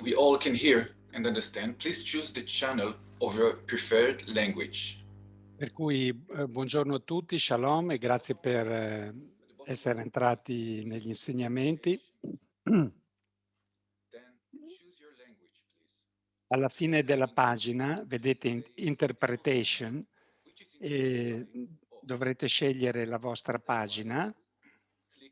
we all can hear and understand, please choose the channel of your preferred language. Per cui buongiorno a tutti, shalom e grazie per essere entrati negli insegnamenti. Alla fine della pagina vedete Interpretation e dovrete scegliere la vostra pagina.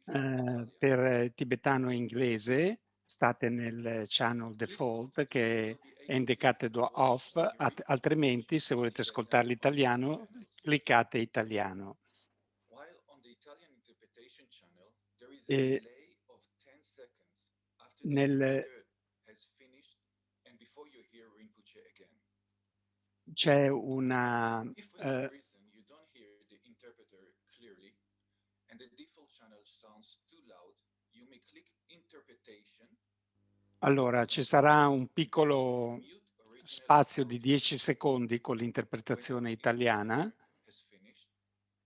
Per tibetano e inglese state nel channel default che è indicato da off, altrimenti se volete ascoltare l'italiano cliccate italiano. E c'è una allora ci sarà un piccolo spazio di 10 secondi con l'interpretazione italiana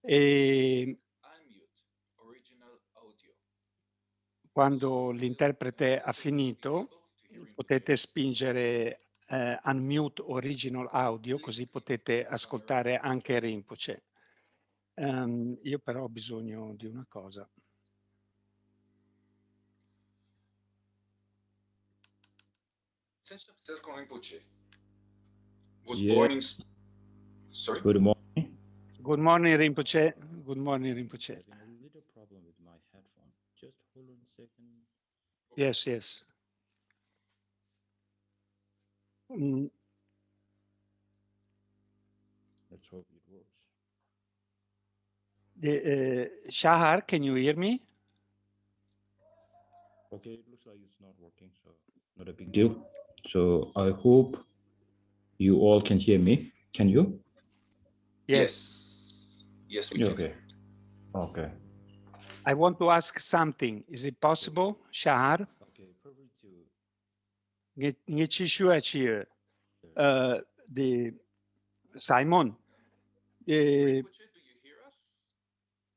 e quando l'interprete ha finito potete spingere unmute original audio, così potete ascoltare anche Rinpoche. Io però ho bisogno di una cosa. Serkong Rinpoche was born in... Sorry? Good morning. Good morning, Rinpoche. Good morning, Rinpoche. A little problem with my headphone. Just hold on a second. Yes, yes. Let's hope it works. Shahar, can you hear me? Okay, it looks like it's not working, so not a big deal. So I hope you all can hear me. Can you? Yes. Yes, we can. Okay. Okay. I want to ask something. Is it possible, Shahar? Okay, probably to... The Simon. Rinpoche, do you hear us?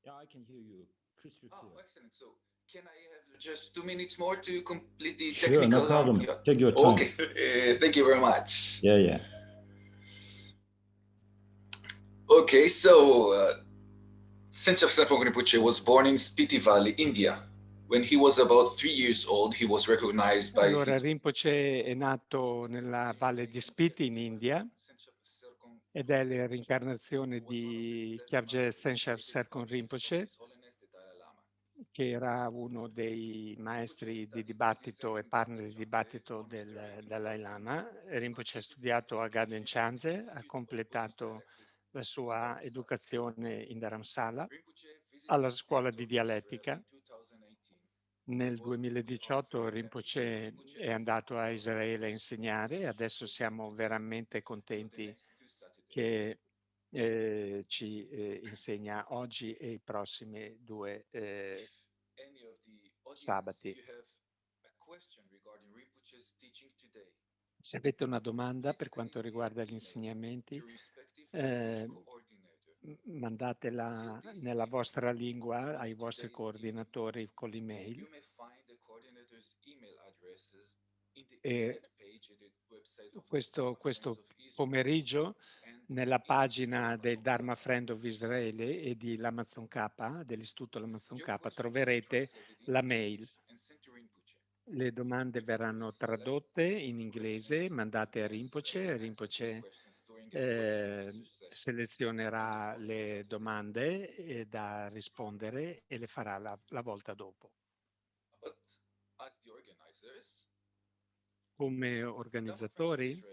Yeah, I can hear you crystal clear. Oh, excellent. So can I have just 2 minutes more to complete the Sure, technical... no problem. Yeah. Take your time. Okay, thank you very much. Yeah. Okay, so Tsenshab Rinpoche was born in Spiti Valley, India. When he was about 3 years old, he was recognized by Allora, Rinpoche è nato nella valle di Spiti in India ed è la reincarnazione di Geshe Chekawa Rinpoche, che era uno dei maestri di dibattito e partner di dibattito del Dalai Lama. Rinpoche ha studiato a Gaden Chanze, ha completato la sua educazione in Dharamsala alla scuola di dialettica. Nel 2018 Rinpoche è andato a Israele a insegnare e adesso siamo veramente contenti che ci insegna oggi e i prossimi 2 sabati. Se avete una domanda per quanto riguarda gli insegnamenti, mandatela nella vostra lingua ai vostri coordinatori con l'email. E questo pomeriggio nella pagina del Dharma Friends of Israel e di Lama Tzong Khapa, dell'Istituto Lama Tzong Khapa, troverete la mail. Le domande verranno tradotte in inglese, mandate a Rinpoche. Rinpoche selezionerà le domande da rispondere e le farà la volta dopo. Come organizzatori,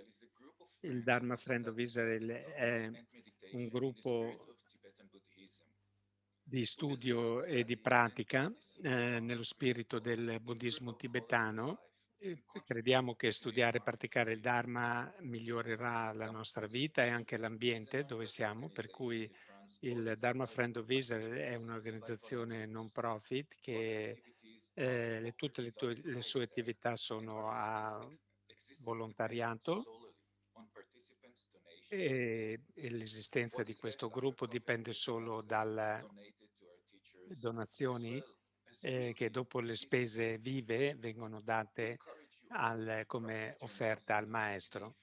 il Dharma Friends of Israel è un gruppo di studio e di pratica nello spirito del buddismo tibetano. Crediamo che studiare e praticare il Dharma migliorerà la nostra vita e anche l'ambiente dove siamo, per cui il Dharma Friends of Israel è un'organizzazione non profit che tutte le sue attività sono a volontariato e l'esistenza di questo gruppo dipende solo dalle donazioni che dopo le spese vive vengono date come offerta al maestro.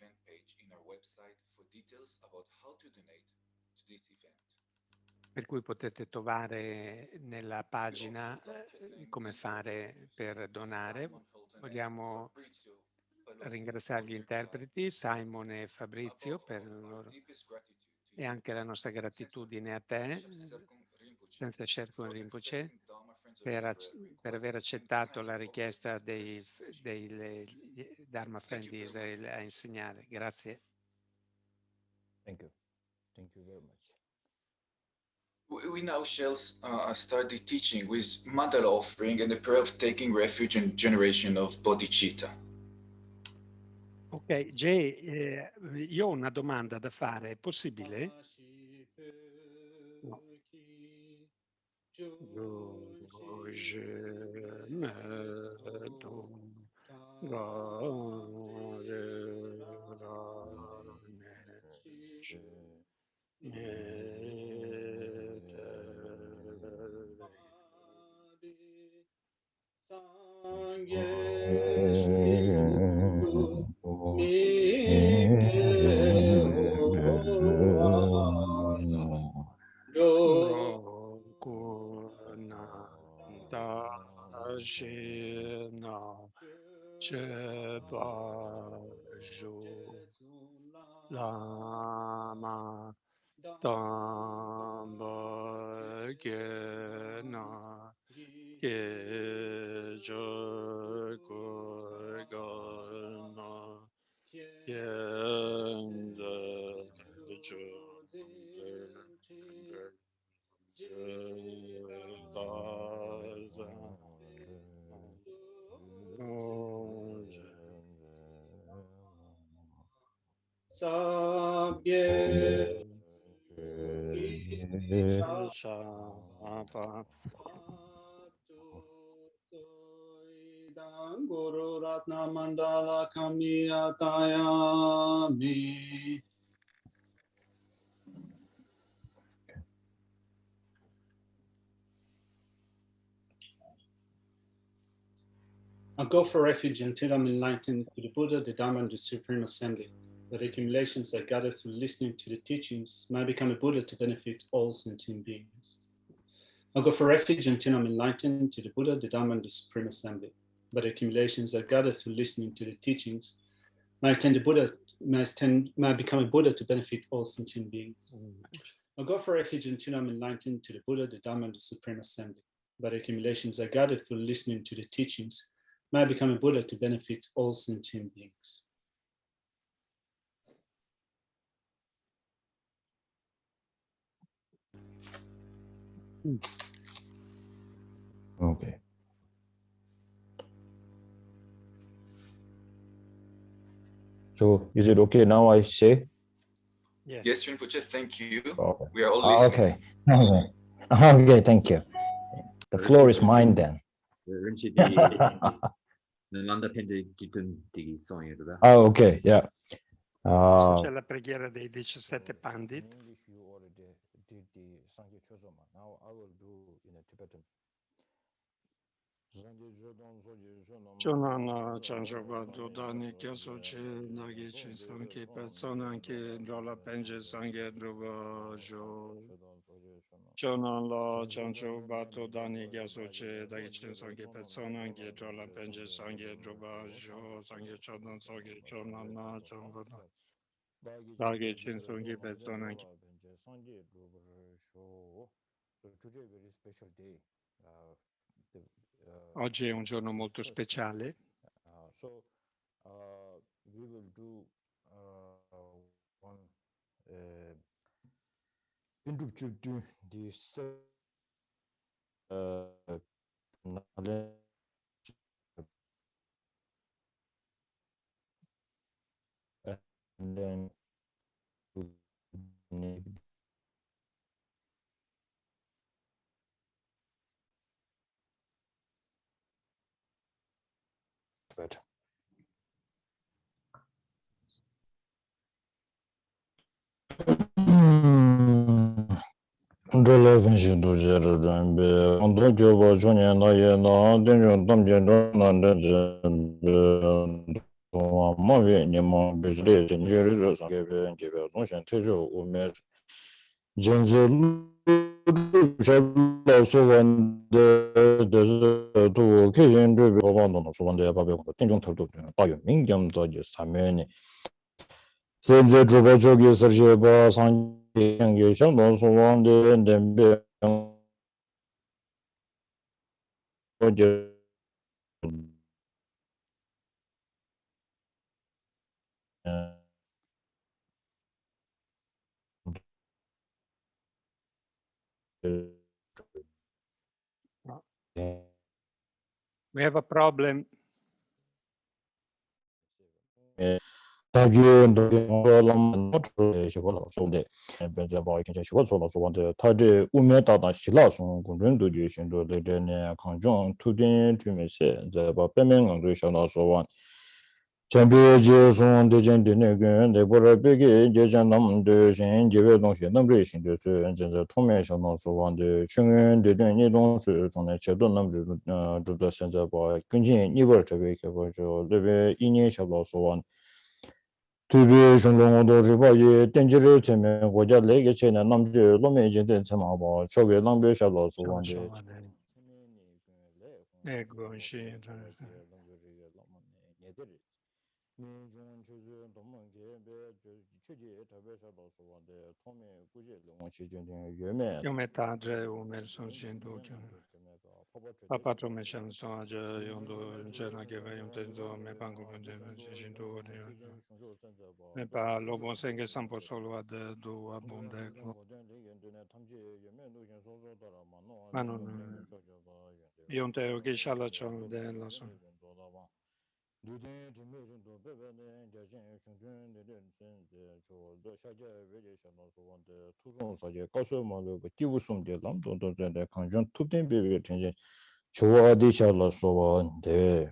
Per cui potete trovare nella pagina come fare per donare. Vogliamo ringraziare gli interpreti, Simon e Fabrizio, per il loro, e anche la nostra gratitudine a te, senza Serkong Rinpoche, per aver accettato la richiesta dei Dharma Friends of Israel a insegnare. Grazie. Thank you. Thank you very much. We now shall start the teaching with mandala offering and the prayer of taking refuge in generation of bodhicitta. Ok, Jay, io ho una domanda da fare, è possibile? No. Lama Tzong Khapa Geshe Chekawa Guru Ratna Mandala Kamiyatayami. I go for refuge until I'm enlightened to the Buddha, the Dharma, and the Supreme Assembly. That the accumulations I gather through listening to the teachings might become a Buddha to benefit all sentient beings. I go for refuge until I'm enlightened to the Buddha, the Dharma, and the Supreme Assembly. But the accumulations I gather through listening to the teachings might become a Buddha to benefit all sentient beings. I go for refuge until I'm enlightened to the Buddha, the Dharma, and the Supreme Assembly. But the accumulations I gather through listening to the teachings might become a Buddha to benefit all sentient beings. Okay. So is it okay now I say? Yes, Rinpoche, thank you. Okay. We are all listening. Okay. Okay, thank you. The floor is mine then. Oh, okay, yeah. C'è la preghiera dei 17 pandit. Now I will do in a Tibetan. Chonana Chanchoba Dudani Kyasoche Nagichi Sanki Persona Anki Dola Penje Sange Druba Jo Chonala Chanchoba Dudani Kyasoche Nagichi Sanki Persona Anki Dola Penje Sange Druba Jo Sange Chodan Sogi Chonana Chongoda Nagichi Sanki Persona Anki. Oggi è un giorno molto speciale. We will do one introduce this knowledge and then but We have a problem.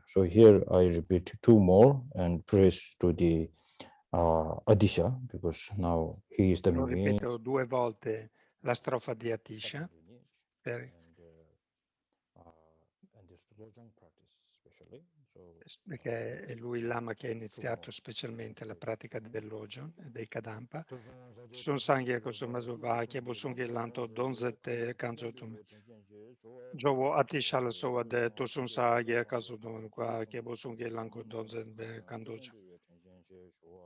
So here I repeat two more and praise to the Adisha, because now he is the Lo main. ripeto 2 volte la strofa di Atisha, perché è lui il Lama che ha iniziato specialmente la pratica del Lojon e dei Kadampa. Sono Sangye Kosumazova, Kebosunghe Lanto, Donzete, Kanzotum. Jovo Atisha la Soa de Tosun Sangye Kasudon, qua Kebosunghe Lanko, Donzete, Kandojo.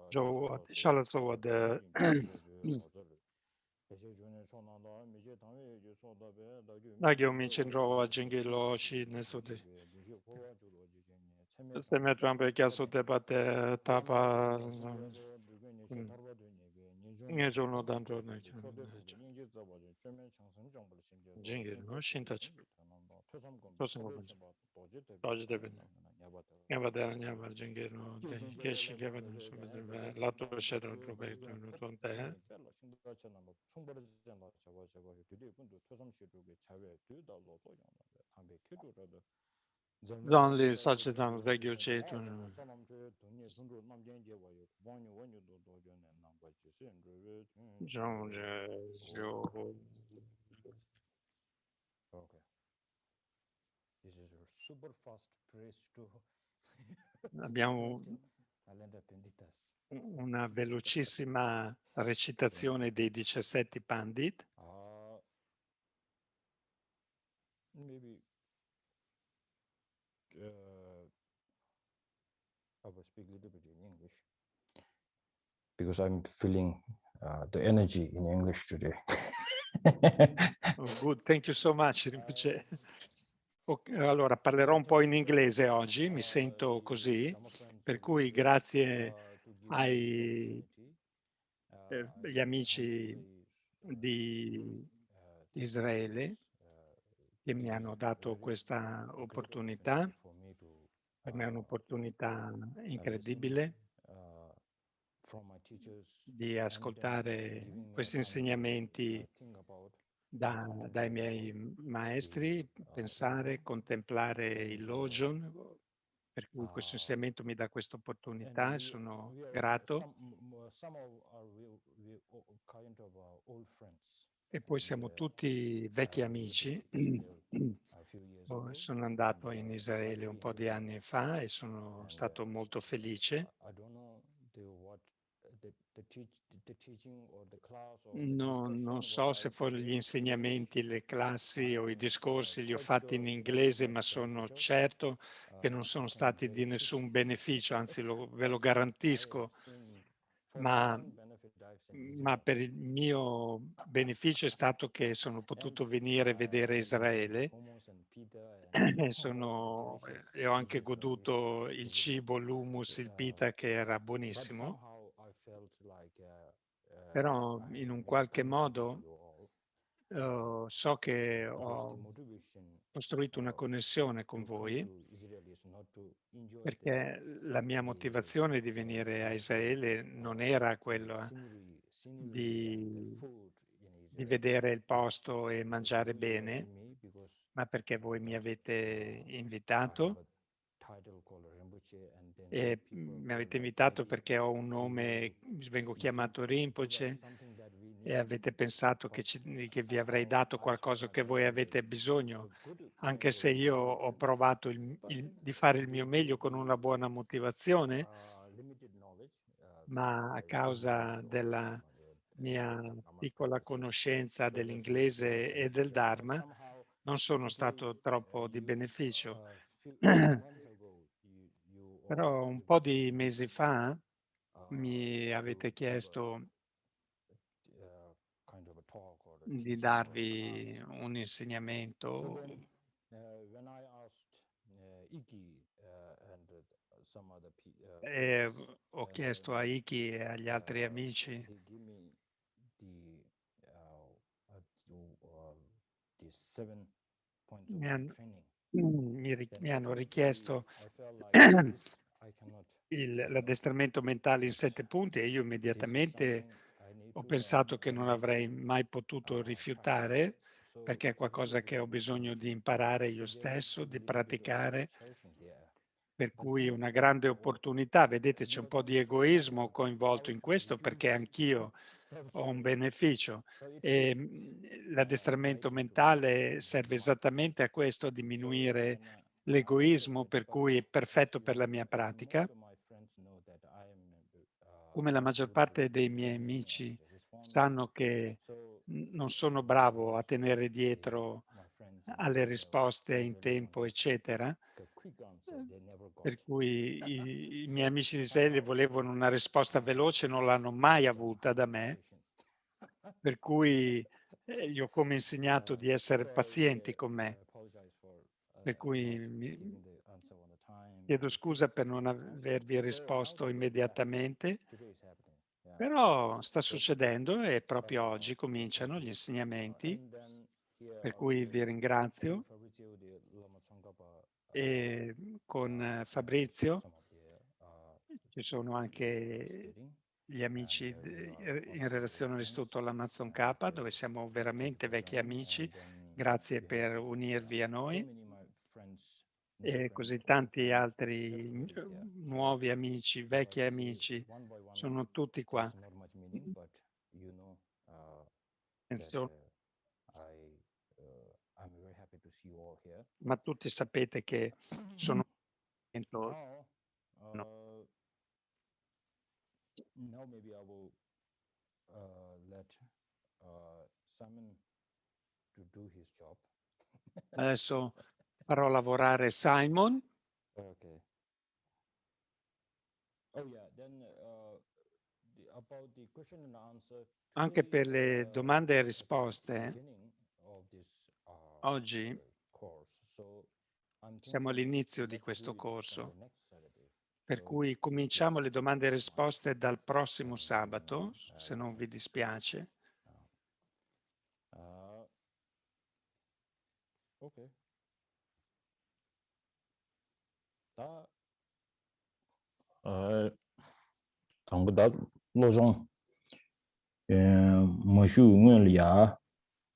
Jovo Atisha la Soa de Nagyo Minchin Jingilo Shi Nesudi. Seme Trumpe Chiasso Debate Tapa Ngejono Danjo Jingil, no Shintachi. Doji Devin. Yavada Nyava Jingil, Geshe Chekawa, Lato Shadow Roberto, Tonte. Only such a time regular children. Okay. This is a super fast praise to Abbiamo una velocissima recitazione dei 17 Pandit. Maybe I will speak a little bit in English because I'm feeling the energy in English today. Oh, good, thank you so much, Rinpoche. Allora, parlerò un po' in inglese oggi, mi sento così, per cui grazie agli amici di Israele che mi hanno dato questa opportunità. Per me è un'opportunità incredibile di ascoltare questi insegnamenti dai miei maestri, pensare, contemplare il Lojon, per cui questo insegnamento mi dà questa opportunità e sono grato. e poi siamo tutti vecchi amici. Sono andato in Israele un po' di anni fa e sono stato molto felice. Non so se gli insegnamenti, le classi o i discorsi li ho fatti in inglese, ma sono certo che non sono stati di nessun beneficio, anzi ve lo garantisco, ma per il mio beneficio è stato che sono potuto venire a vedere Israele e ho anche goduto il cibo, l'hummus, il pita, che era buonissimo, però in un qualche modo so che ho costruito una connessione con voi, perché la mia motivazione di venire a Israele non era quella di vedere il posto e mangiare bene, ma perché voi mi avete invitato. E mi avete invitato perché ho un nome, vengo chiamato Rinpoche, e avete pensato che vi avrei dato qualcosa che voi avete bisogno, anche se io ho provato di fare il mio meglio con una buona motivazione, ma a causa della mia piccola conoscenza dell'inglese e del Dharma non sono stato troppo di beneficio. Però un po' di mesi fa mi avete chiesto di darvi un insegnamento e ho chiesto a Iki e agli altri amici mi hanno richiesto l'addestramento mentale in 7 punti e io immediatamente ho pensato che non avrei mai potuto rifiutare, perché è qualcosa che ho bisogno di imparare io stesso, di praticare, per cui una grande opportunità. Vedete, c'è un po' di egoismo coinvolto in questo, perché anch'io ho un beneficio e l'addestramento mentale serve esattamente a questo, a diminuire l'egoismo, per cui è perfetto per la mia pratica. Come la maggior parte dei miei amici sanno che non sono bravo a tenere dietro alle risposte in tempo, eccetera, per cui i miei amici di Israele volevano una risposta veloce, non l'hanno mai avuta da me, per cui gli ho come insegnato di essere pazienti con me, per cui chiedo scusa per non avervi risposto immediatamente, però sta succedendo e proprio oggi cominciano gli insegnamenti, per cui vi ringrazio. E con Fabrizio ci sono anche gli amici in relazione all'Istituto Lama Tzong Khapa, dove siamo veramente vecchi amici. Grazie per unirvi a noi. E così tanti altri nuovi amici, vecchi amici, sono tutti qua. Ma tutti sapete che sono Now maybe I will let Simon to do his job. Adesso farò lavorare Simon. Okay. Oh yeah, then about the question and answer. Anche per le domande e risposte, oggi siamo all'inizio di questo corso, per cui cominciamo le domande e risposte dal prossimo sabato, se non vi dispiace. Ok. 당보다 로종 뭐슈 응을이야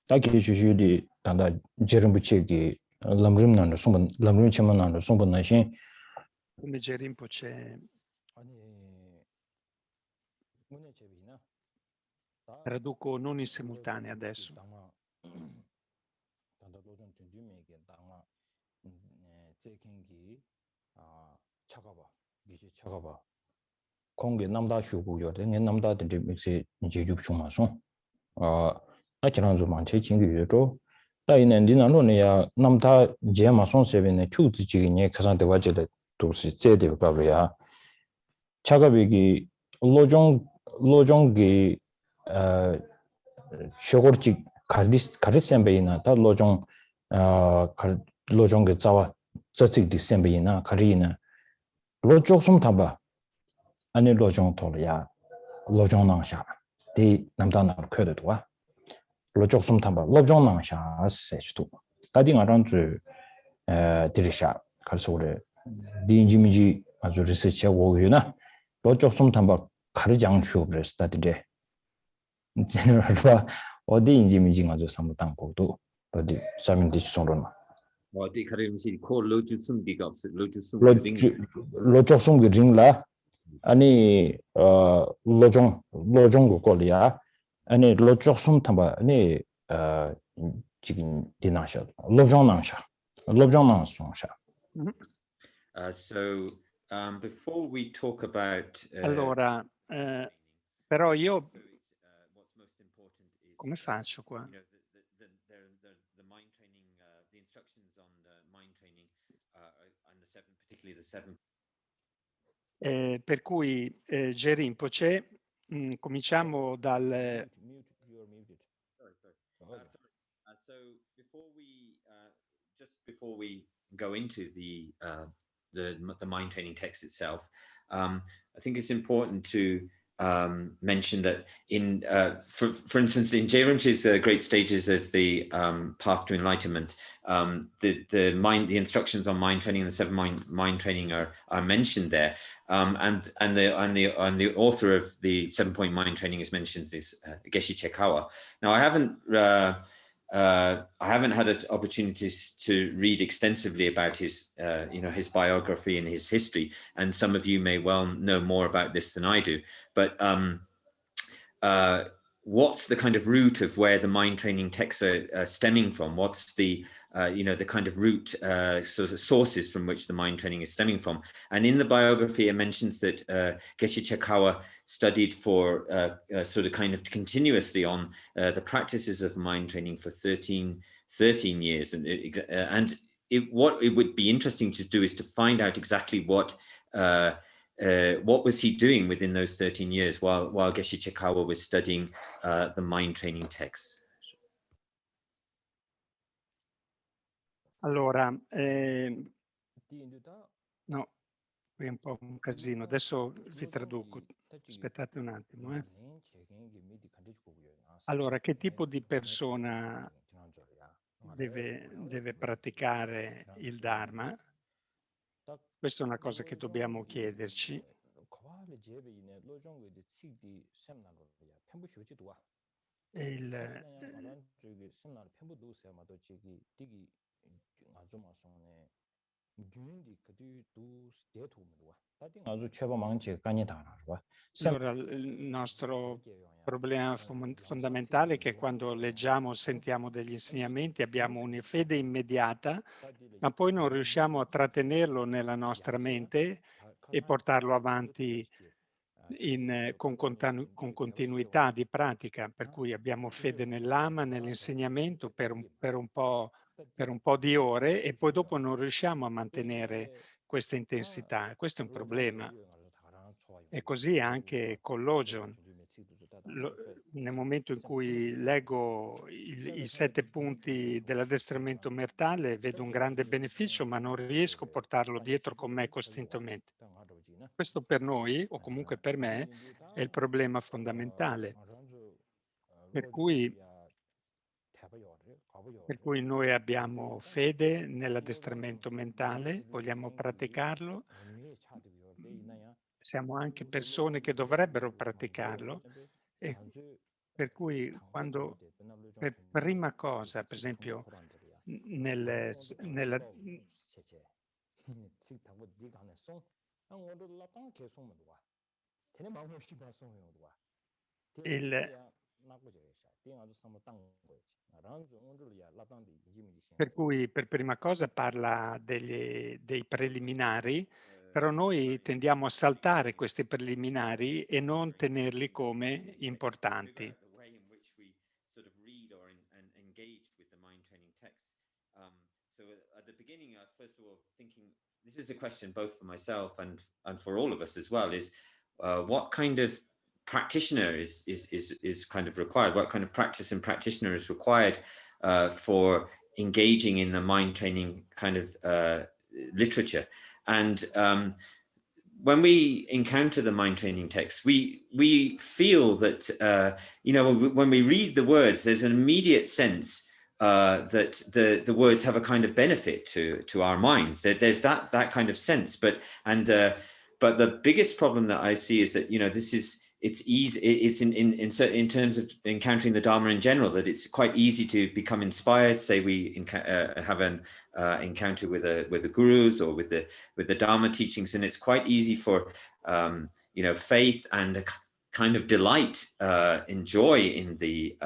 딱히 주주디 단다 제름부치기 람림난도 송번 람림치만난도 송번나신 Come Geshe Rinpoche 아니 문에 제비나 Traduco non in simultanea adesso. 공개 남다 쉬고요. 내 남다 데 믹스 이제 죽중마서 아치랑 좀 많지 진규죠. 다이는 디나로네야 남다 제마son 세븐에 투지기니 가산데 와제데 도시 제데 바로야. 차가비기 로종기 쇼거치 카리셈베이나 다 로종 로종게 자와 저식 디셈베이나 카리나 로쪽숨 타바 아니 로종 토리아 로종 낭샤 디 남다나 켜도와 로쪽숨 타바 로종 낭샤 세치도 다딩아란주 디리샤 갈소레 디인지미지 아주 리서치하고 오유나 로쪽숨 타바 가르장슈 브레스타디데 제너럴과 어디인지 미징 아주 삼부당 고도 어디 사민디 송론마 어디 가림시 코 로주숨 비가 없어 로주숨 로쪽숨 그링라 아니 로종 고콜이야 아니 로쪽숨 탐바 아니 지금 디나샤 로종낭샤 송샤. So before we talk about allora però io come faccio qua? The mind training, the instructions on the mind training and the seven, particularly the seven. Per cui Geshe Rinpoche, cominciamo dal... So before we go into the mind training text itself, I think it's important to mention that in, for instance, in Geshe Rinpoche's great stages of the path to enlightenment, the instructions on mind training and the seven mind training are mentioned there, and the author of the 7-point mind training is mentioned is Geshe Chekawa. Now, I haven't had opportunities to read extensively about his his biography and his history, and some of you may well know more about this than I do. But what's the kind of root of where the mind training texts are stemming from? What's the the kind of root sort of sources from which the mind training is stemming from? And in the biography, it mentions that Geshe Chekawa studied for sort of kind of continuously on the practices of mind training for 13 years. And what it would be interesting to do is to find out exactly what was he doing within those 13 years while Geshe Chekawa was studying the mind training texts. Allora, no, qui è un po' un casino. Adesso vi traduco. Aspettate un attimo. Allora, che tipo di persona deve praticare il Dharma? Questa è una cosa che dobbiamo chiederci. Allora, il nostro problema fondamentale è che quando leggiamo o sentiamo degli insegnamenti abbiamo una fede immediata, ma poi non riusciamo a trattenerlo nella nostra mente e portarlo avanti con continuità di pratica, per cui abbiamo fede nel Lama, nell'insegnamento per un po' di ore e poi dopo non riusciamo a mantenere questa intensità. Questo è un problema. E così anche con l'Ojon. Nel momento in cui leggo i 7 punti dell'addestramento mentale vedo un grande beneficio, ma non riesco a portarlo dietro con me costantemente. Questo per noi, o comunque per me, è il problema fondamentale. Per cui noi abbiamo fede nell'addestramento mentale, vogliamo praticarlo, siamo anche persone che dovrebbero praticarlo, e per cui quando per prima cosa, per esempio, nella Per cui per prima cosa parla dei preliminari, però noi tendiamo a saltare questi preliminari e non tenerli come importanti. So at the beginning, first of all, thinking, this is a question both for myself and for all of us as well, is what kind of practitioner is kind of required? What kind of practice and practitioner is required for engaging in the mind training kind of literature? And when we encounter the mind training texts, we feel that when we read the words, there's an immediate sense that the words have a kind of benefit to our minds. There's that kind of sense, but the biggest problem that I see is that it's easy. It's in terms of encountering the Dharma in general, that it's quite easy to become inspired. Say we have an encounter with the gurus or with the Dharma teachings, and it's quite easy for faith and a kind of delight and joy in the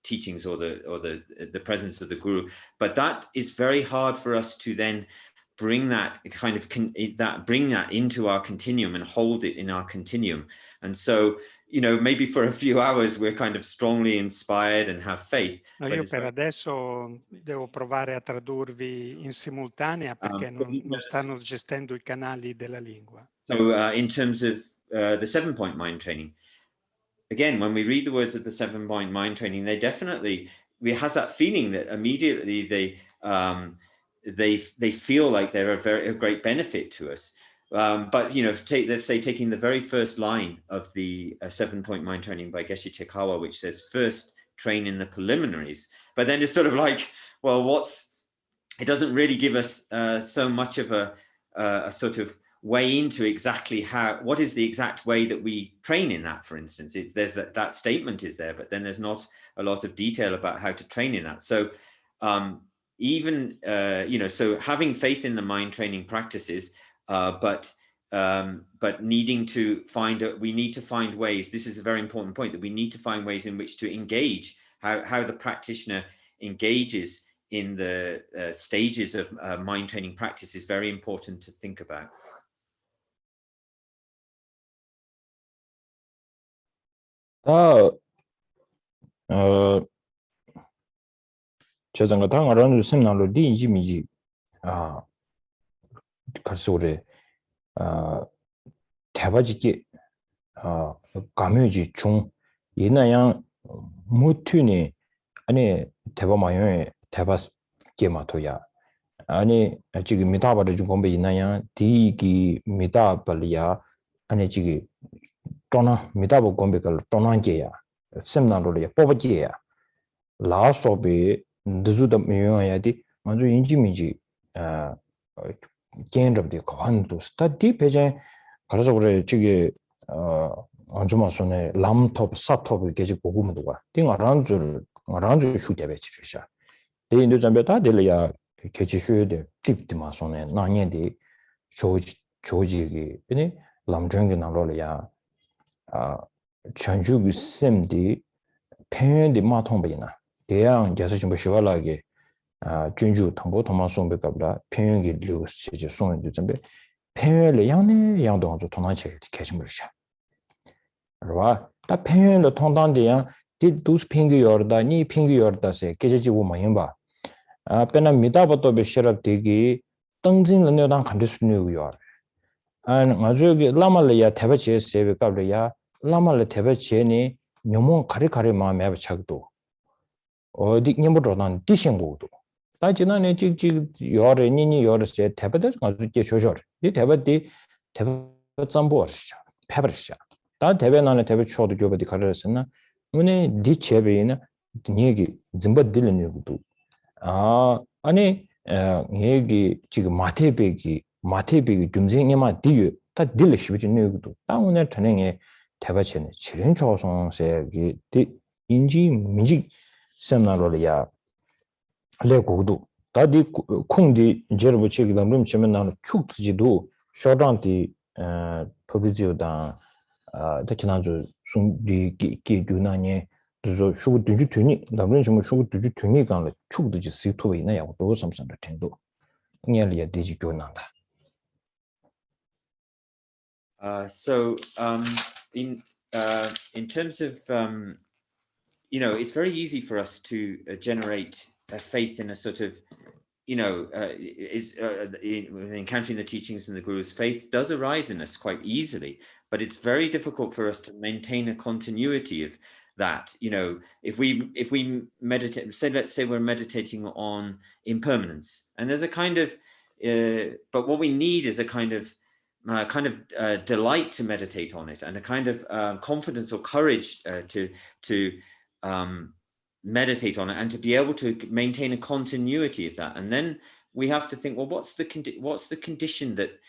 teachings or the presence of the guru. But that is very hard for us to then bring that into our continuum and hold it in our continuum. And so, maybe for a few hours we're kind of strongly inspired and have faith. No, io per adesso devo provare a tradurvi in simultanea perché non stanno gestendo i canali della lingua. So in terms of the 7-point mind training, again, when we read the words of the 7-point mind training, we has that feeling that immediately they feel like they're a great benefit to us. But let's say taking the very first line of the 7-point mind training by Geshe Chekawa, which says first train in the preliminaries, but then it's sort of like, well, it doesn't really give us so much of a sort of way into exactly what is the exact way that we train in that. For instance, there's that statement is there, but then there's not a lot of detail about how to train in that. So so having faith in the mind training practices, but needing to we need to find ways. This is a very important point, that we need to find ways in which to engage, how the practitioner engages in the stages of mind training practice is very important to think about. 제가 당하라는 세미나로 디인지미지 갈소래 대바지기 감유지 중 이나양 무튜니 아니 대바마요에 대바게 마토야 아니 지금 미다바를 좀 공부 이나양 디기 미다발이야 아니 지금 떠나 미다보 공부를 떠나게야 세미나로야 뽑아지야 라소비 드주다 미용해야지 먼저 인지미지 개인적으로 관도 스타디 페이지 가서 그래 저기 안주마선에 람톱 사톱을 계속 보고면 도와 띵아란줄 슈게베 치르샤 대인도 잠베다 될이야 개치슈데 찝디마선에 나년디 조지기 아니 람정게 나로야 전주비 셈디 팬디 마통베나 대양 계속 좀 쉬어라게 준주 통보 도마송백갑다 평행기 류시지 송인도 준비 평행의 양내 양동 좀 통한체 개심을샤 알아 다 평행의 통단대야 디두스 핑기여다 니 핑기여다세 계제지고 뭐인바 앞에는 미다부터 베셔럽 되기 등진을 내당 간대 수능이요 안 아주기 라말이야 대바체 세베갑이야 라말의 대바체니 묘몽 가리가리 마음에 잡도 어디 님보다는 디싱고도 다지나네 찍찍 요래 니니 요래세 대바들 가지고 쇼쇼 이 대바디 대바 잠보르샤 페버샤 다 대베나네 대베 초도 교바디 가르스나 문에 디체베이나 니기 짐바딜니고도 아니 얘기 지금 마테베기 듬생이마 디유 다 딜리시비지니고도 다운에 트닝에 대바체네 지린 초송세기 디 인지 민지 세미나로야 레고도 다디 콩디 제르부치기 담름 치면나는 축지도 쇼단티 퍼비지오다 다키나주 숨디 기규나니 그래서 쇼고 뒤주 뒤니 나는 좀 쇼고 뒤주 뒤니 간을 축듯이 시토에 있나야 또 삼삼의程度 이해를 되지 교난다. So in terms of it's very easy for us to generate a faith in a sort of encountering the teachings and the Guru's faith does arise in us quite easily, but it's very difficult for us to maintain a continuity of that. If we meditate, let's say we're meditating on impermanence, and there's a kind of but what we need is a kind of delight to meditate on it, and a kind of confidence or courage to meditate on it, and to be able to maintain a continuity of that. And then we have to think, well, what's the condition that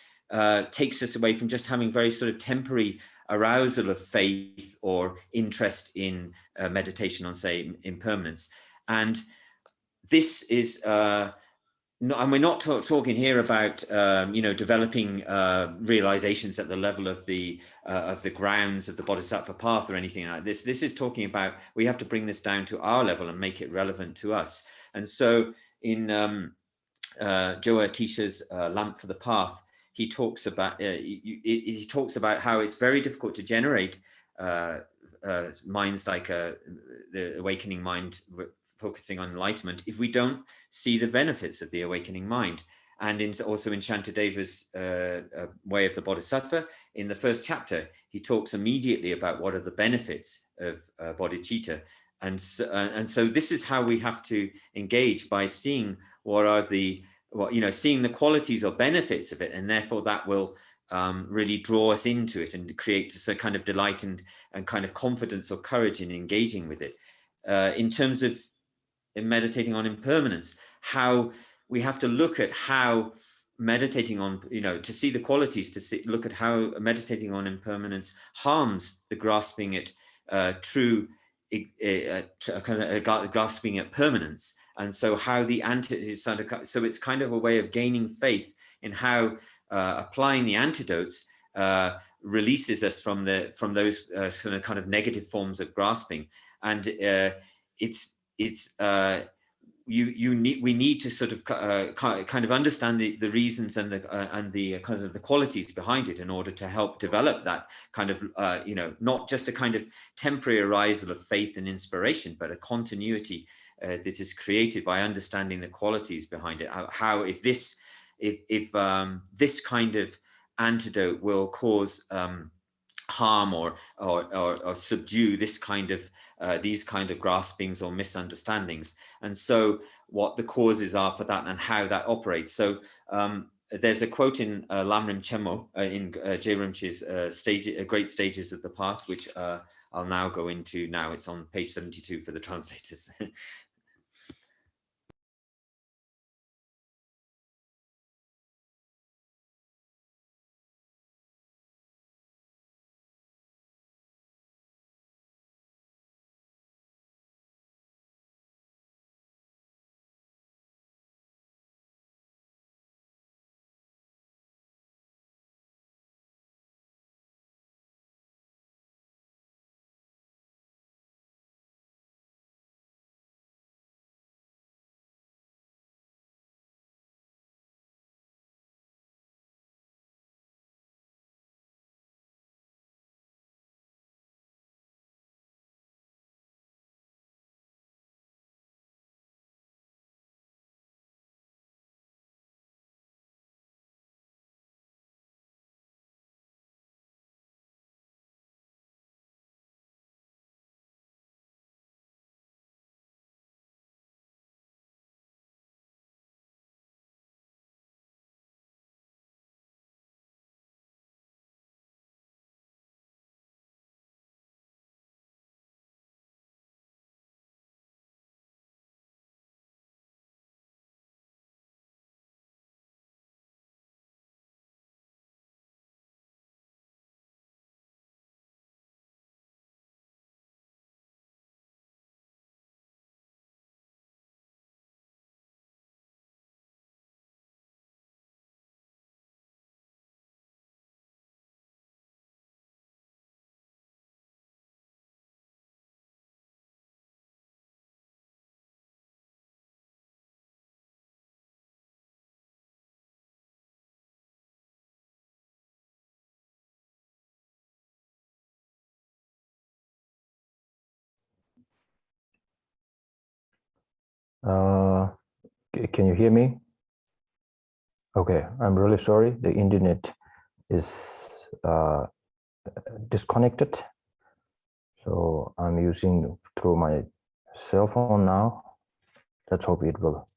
takes us away from just having very sort of temporary arousal of faith or interest in meditation on, say, impermanence? And this is and we're not talking here about developing realizations at the level of the grounds of the bodhisattva path or anything like this. This is talking about, we have to bring this down to our level and make it relevant to us. And so in Joa Tisha's Lamp for the Path, he talks about how it's very difficult to generate minds like the awakening mind focusing on enlightenment if we don't see the benefits of the awakening mind. And also in Shantadeva's Way of the Bodhisattva, in the first chapter, he talks immediately about what are the benefits of bodhicitta. And so this is how we have to engage, by seeing seeing the qualities or benefits of it, and therefore that will really draw us into it and create a kind of delight and kind of confidence or courage in engaging with it. In terms of meditating on impermanence, how we have to look at how meditating on, to see the qualities, look at how meditating on impermanence harms the grasping at grasping at permanence. And so how so it's kind of a way of gaining faith in how applying the antidotes releases us from those kind of negative forms of grasping. And we need to sort of kind of understand the reasons and the kind of the qualities behind it in order to help develop that kind of not just a kind of temporary arisal of faith and inspiration, but a continuity that is created by understanding the qualities behind it. How if this kind of antidote will cause harm or subdue this kind of these kind of graspings or misunderstandings, and so what the causes are for that and how that operates. So there's a quote in Lamrim Chemo in J. Rinpoche's Great Stages of the Path, which I'll now go into now. It's on page 72 for the translators. Can you hear me? Okay, I'm really sorry. The internet is disconnected. So I'm using through my cell phone now. Let's hope it will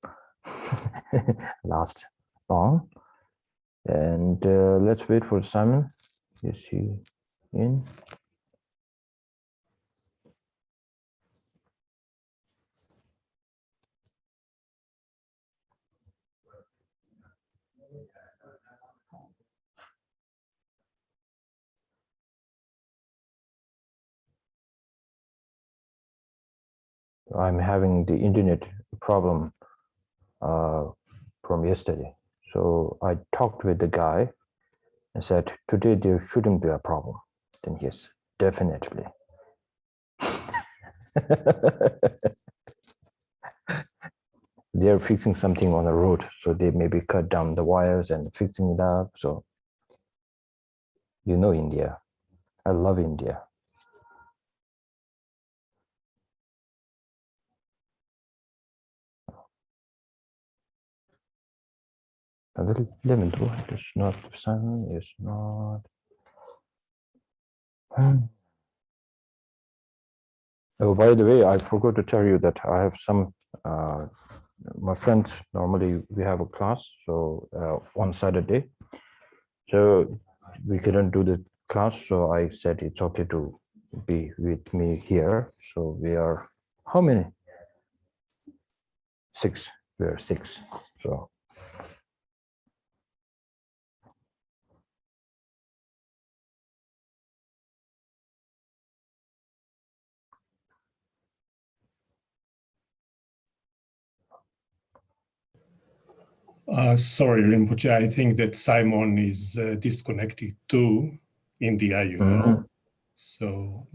last long. And let's wait for Simon. Is he in? I'm having the internet problem from yesterday. So I talked with the guy and said, today there shouldn't be a problem. Then yes, definitely. They're fixing something on the road. So they maybe cut down the wires and fixing it up. So, you know, India. I love India. A little lemon too. It's not sun, it's not. Oh, by the way, I forgot to tell you that I have some my friends. Normally we have a class, so on Saturday. So we couldn't do the class, so I said it's okay to be with me here. So we are how many? 6. We are 6. So. Sorry, Rinpoche, I think that Simon is disconnected to India, you know. So.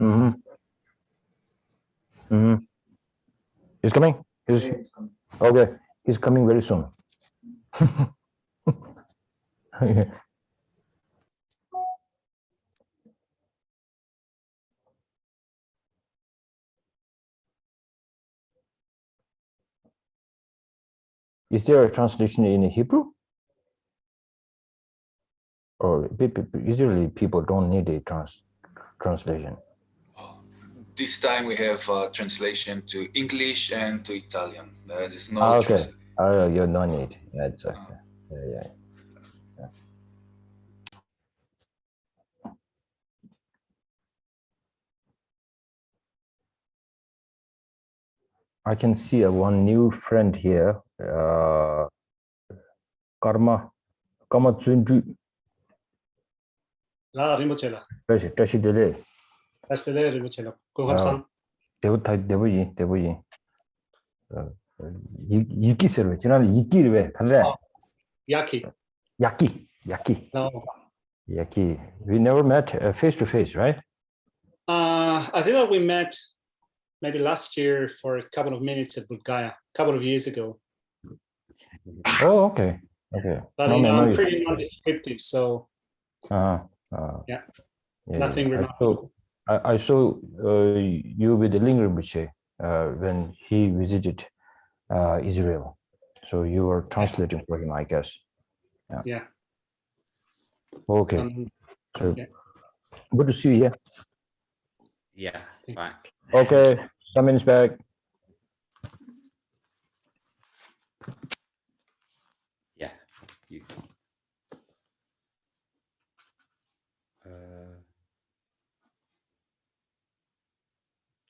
He's coming? Okay, he's coming very soon. Is there a translation in Hebrew? Or usually people don't need a translation. This time we have translation to English and to Italian. There's no okay. You don't need. That's okay. Yeah. I can see one new friend here. Lama Tzong La Rinpoche. Tashi Dele. STR Rinpoche. Gohamsan. 대부이. 이끼세로 지난 이끼를 왜 갈래? Yaki. Yaki. No. Yaki. We never met face to face, right? I think that we met maybe last year for a couple of minutes at Bulgaria, a couple of years ago. Oh, okay. But no, you know, no, I'm pretty non-descriptive, so yeah, nothing remarkable. I saw you with the Lingam Rinpoche when he visited Israel. So you were translating for him, I guess. Yeah. Okay. So yeah. good to see you here. Yeah, back. Okay, 10 minutes back. Yeah. You.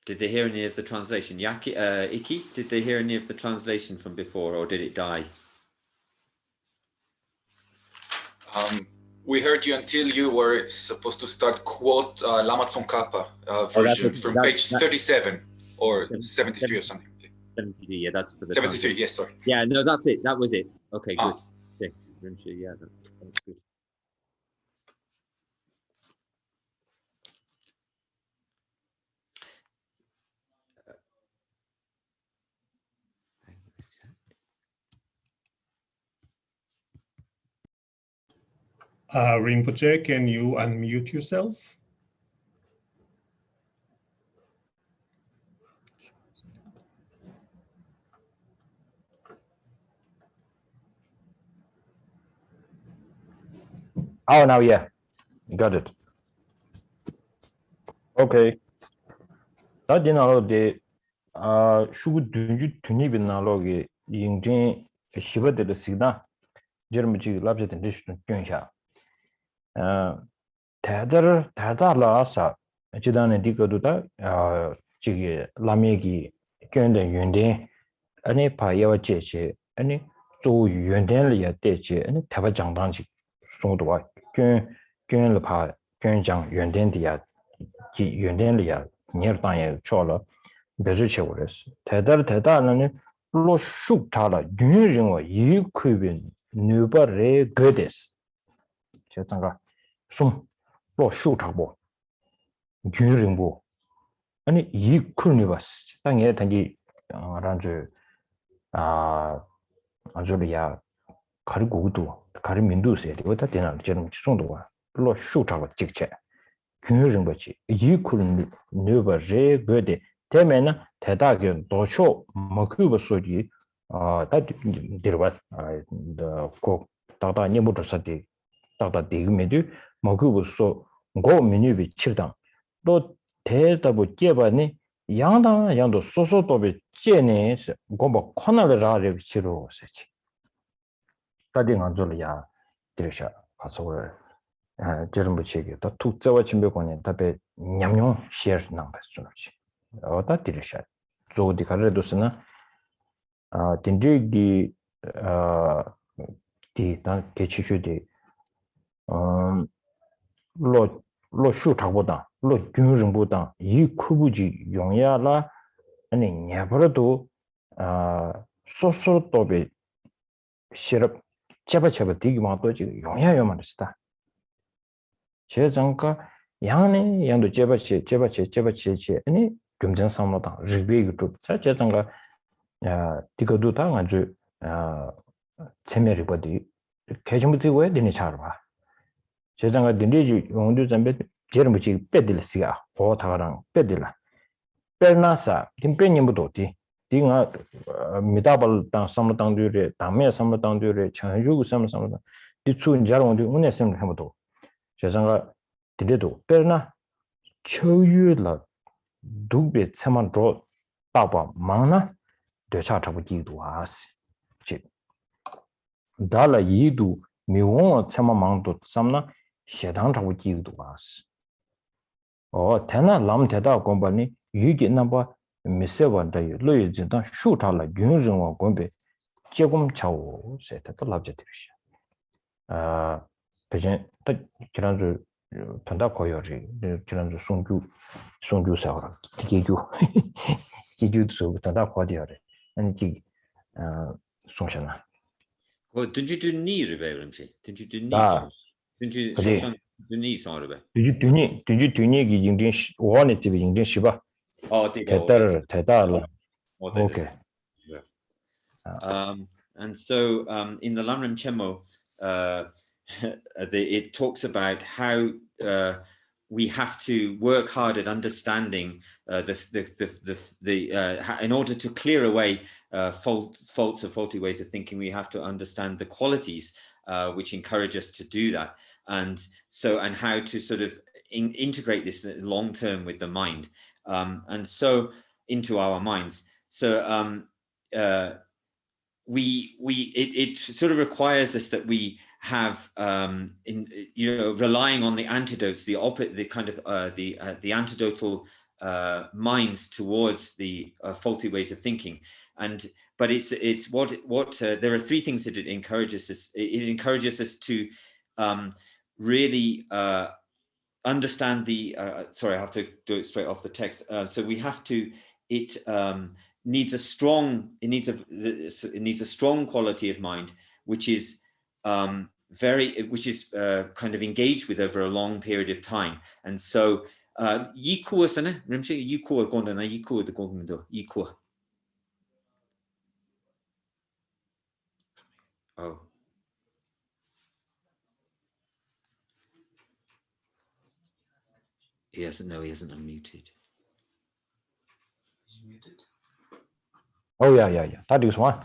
Did they hear any of the translation? Iki, did they hear any of the translation from before, or did it die? We heard you until you were supposed to start quote Lama Tzong Khapa version from page 37 or 73 or something. 73, yeah, that's for the 73, yes, sorry. Yeah, no, that's it. That was it. Okay, good. Okay, yeah, that's good. Rinpoche, can you unmute yourself? Oh, now, yeah. Got it. Okay. That the should do to live in analogy in Shiva de la Sida, Germany, Labs and Dish Gunsha. Tadar Lasa, Chidan and Dico Duda, Chigi, Lamegi, Kenda Yunde, any Paya Cheche, any so Yundelia Teche, any Tabajang Danchi, so do I. Kun Lepa, Kunjang Yundendia, Yundelia, near Tanya Chola, Bezuchores, Tadar, Lo Shuk Tala, Gunring, you could be Nuba Re Godes. Chetanga, some. 로 쇼타고 균ring고 아니 이 쿨니버스 땅에 단지 란주 안줄이야 가리고도 가리민도세 되고다 되나 저는 정도가 로 쇼타고 직체 균ring버지 이 쿨니버제 거데 때문에 대다게 도쇼 먹고 소지 다 들어봐 꼭 다다 니모도서디 다다 되면도 먹고 고 메뉴비 칠당 또 대답을 깨바니 양당 양도 소소도비 째네 고뭐 코너를 치료 세치 다딩 안줄이야 들으셔 가서 저름부치게 또 투자와 준비권에 답에 냠용 셰어 남았었지 어다 들으셔 조디 가르도스나 딘디기 디단 개치슈디 로 쇼타보다 로 균ring보다 이 쿠부지 용야라 아니 냐버도 소소도베 시럽 제바제바 되기만 지 용야요만 했다 제정가 양네 양도 제바체 아니 금전상로다 리베기도 제정가 디고도 당아주 체메리 버디 개정부터 왜 되니 잘 봐. 제장가 딘리지 용도 잠베 제르무치 빼들시가 고타가랑 빼들라 빼나사 딘페님부도티 딩아 미다발 당 삼당들에 담에 삼당들에 전주구 삼당 디춘 자롱도 운에섬 해모도 제장가 딘데도 빼나 초유라 두베 참만도 따바 망나 되차타부지도 아시 지 달라 이도 미원 참만도 삼나 셰당하고 지도 봤어. 테나 람테다 콤바니 유기 넘버 미세반다 로이진다 슈타라 균ring와 곰베 제금 차오 세타도 랍제티르시. 배전 딱 지난주 단다 거여지 지난주 송주 사오라 기규 기규도 단다 거디어래. 아니 지 송샤나. Did you do knee reverence? Did you do knee? Did you do knee song? Did you do knee English? One it be English ba? Oh, Tedar. Okay. And so in the Lamrim Chemo, it talks about how we have to work hard at understanding in order to clear away faults or faulty ways of thinking. We have to understand the qualities which encourage us to do that, and how to sort of integrate this long term with the mind, and so into our minds. So it sort of requires us that we have relying on the antidotes, the antidotal minds towards the faulty ways of thinking. But it's what there are three things that it encourages us. It encourages us to really understand the. Sorry, I have to do it straight off the text. So we have to. It needs a strong quality of mind, which is kind of engaged with over a long period of time. And so yiku sana rimshi yiku gondana yiku the gondo yiku. Oh. He hasn't unmuted. He's muted. Oh yeah. That is one.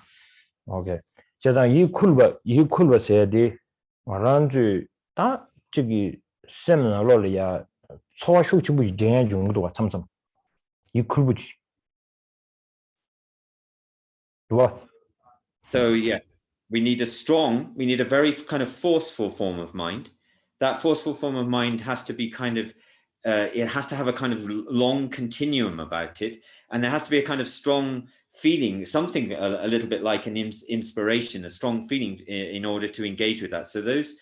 Okay. 제가 이 쿨버 세디 말한주 다 저기 세미나로야 초와쇼 지부 제한 정도가 참참 이 글부지. So yeah, we need a very kind of forceful form of mind. That forceful form of mind has to be kind of, it has to have a kind of long continuum about it. And there has to be a kind of strong feeling, something a little bit like an inspiration, a strong feeling in order to engage with that. So those,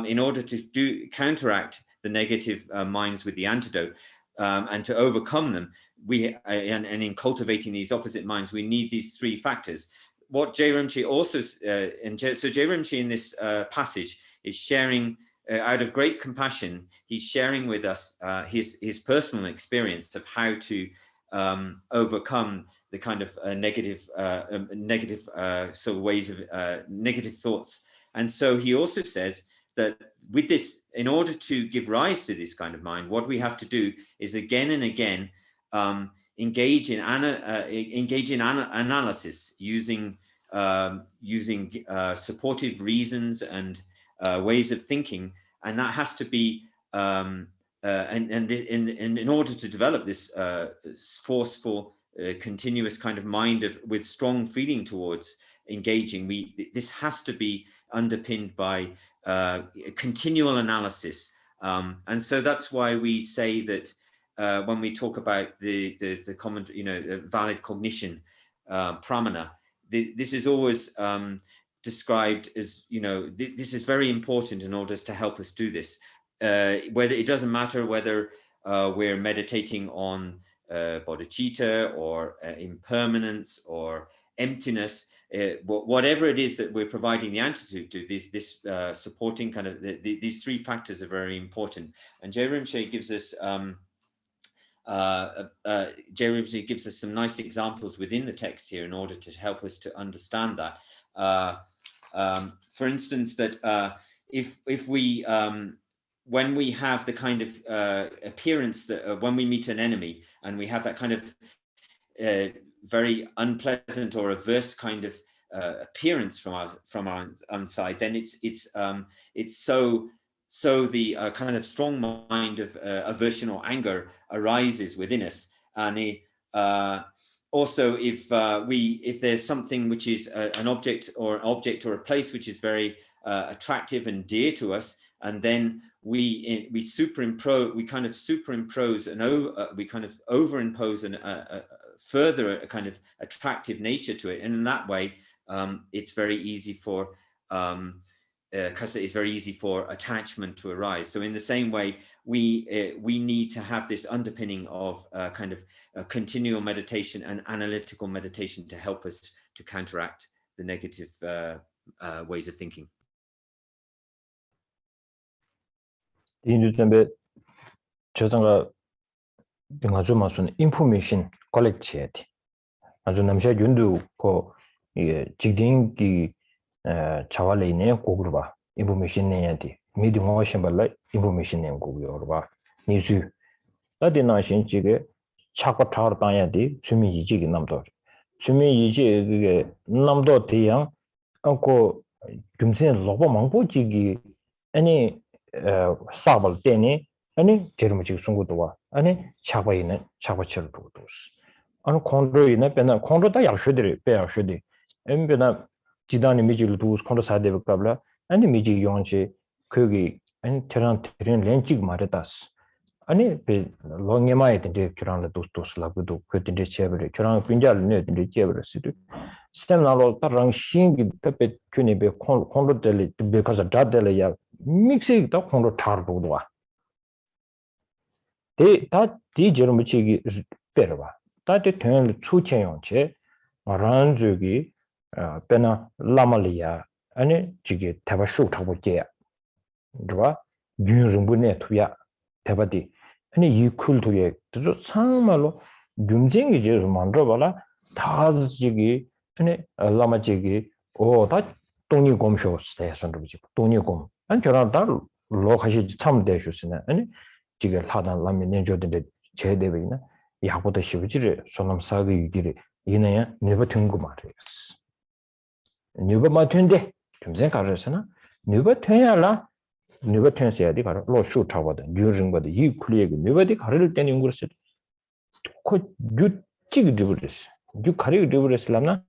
in order to counteract the negative minds with the antidote and to overcome them, and in cultivating these opposite minds, we need these three factors. What J. Rinpoche also, so J. Rinpoche in this passage is sharing, out of great compassion, he's sharing with us his personal experience of how to overcome the kind of negative sort of ways of negative thoughts. And so he also says that with this, in order to give rise to this kind of mind, what we have to do is again and again engage in analysis using supportive reasons and ways of thinking, and that has to be and in order to develop this forceful, continuous kind of mind with strong feeling towards engaging, this has to be underpinned by continual analysis, and so that's why we say that when we talk about the common, valid cognition, pramana, this is always described as, this is very important in order to help us do this. Whether it doesn't matter whether we're meditating on bodhicitta or impermanence or emptiness, whatever it is that we're providing the antidote to, this supporting kind of these three factors are very important. And J. Rinpoche gives us J. Rinpoche gives us some nice examples within the text here in order to help us to understand that. For instance, that if we when we have the kind of appearance that when we meet an enemy and we have that kind of very unpleasant or averse kind of appearance from our own side, then it's so the kind of strong mind of aversion or anger arises within us. And also, if there's something which is an object or a place which is very attractive and dear to us, and then we kind of superimpose and we kind of overimpose a further a kind of attractive nature to it, and in that way it's very easy for because it's very easy for attachment to arise. So in the same way, we need to have this underpinning of kind of continual meditation and analytical meditation to help us to counteract the negative ways of thinking. Information collect 아주 남자 윤도 고 직딩기 차와레네 고그바 information 내야디 미디어 모션발라 information 내 고그여바 니수 나디나신 지게 차고 타르 당야디 주미 이지기 남도 주미 이지 그게 남도 대양 안고 금신 로보 망보지기 아니 사발 때니 아니 제르무지 송고도와 아니 차바이는 차바처럼 도도스 아니 콘도이네 배나 콘도다 약셔들이 배약셔디 엠베나 지단이 미지를 두스 콘도 사데브까블라 아니 미지 용치 거기 아니 테란 렌치 말했다스 아니 배 롱에마에 된데 그런 도스라고도 그때 제베르 그런 빈자를 내든지 제베르스도 시스템나로 따랑 신기 답에 균이베 콘도들이 because 다들이야 믹스이 더 콘도 타르도와 디 제르무치기 베르바 다데 텐을 추천용체 마란주기 페나 라말리아 아니 지게 타바슈 타보게 드바 균rum부네 투야 타바디 아니 이쿨도에 저 상말로 균쟁이 제를 만들어봐라 다 지기 아니 라마지기 오다 동이 곰쇼스에 선도지 동이 곰 아니 저라다 로카시 참 되셨으네 아니 지게 하단 라면 내줘는데 제대로이나 야보다 쉬우지를 손남사기 유기를 이내야 네버 튼고 말이었어. 네버 맞는데 좀 생각하셨으나 네버 퇴야라 누가 텐스야디 가라 로슈 타바다 뉴링바다 이 클리에게 누가디 가를 때는 용거스 코 뉴찌기 디브레스 뉴 가리 디브레스라나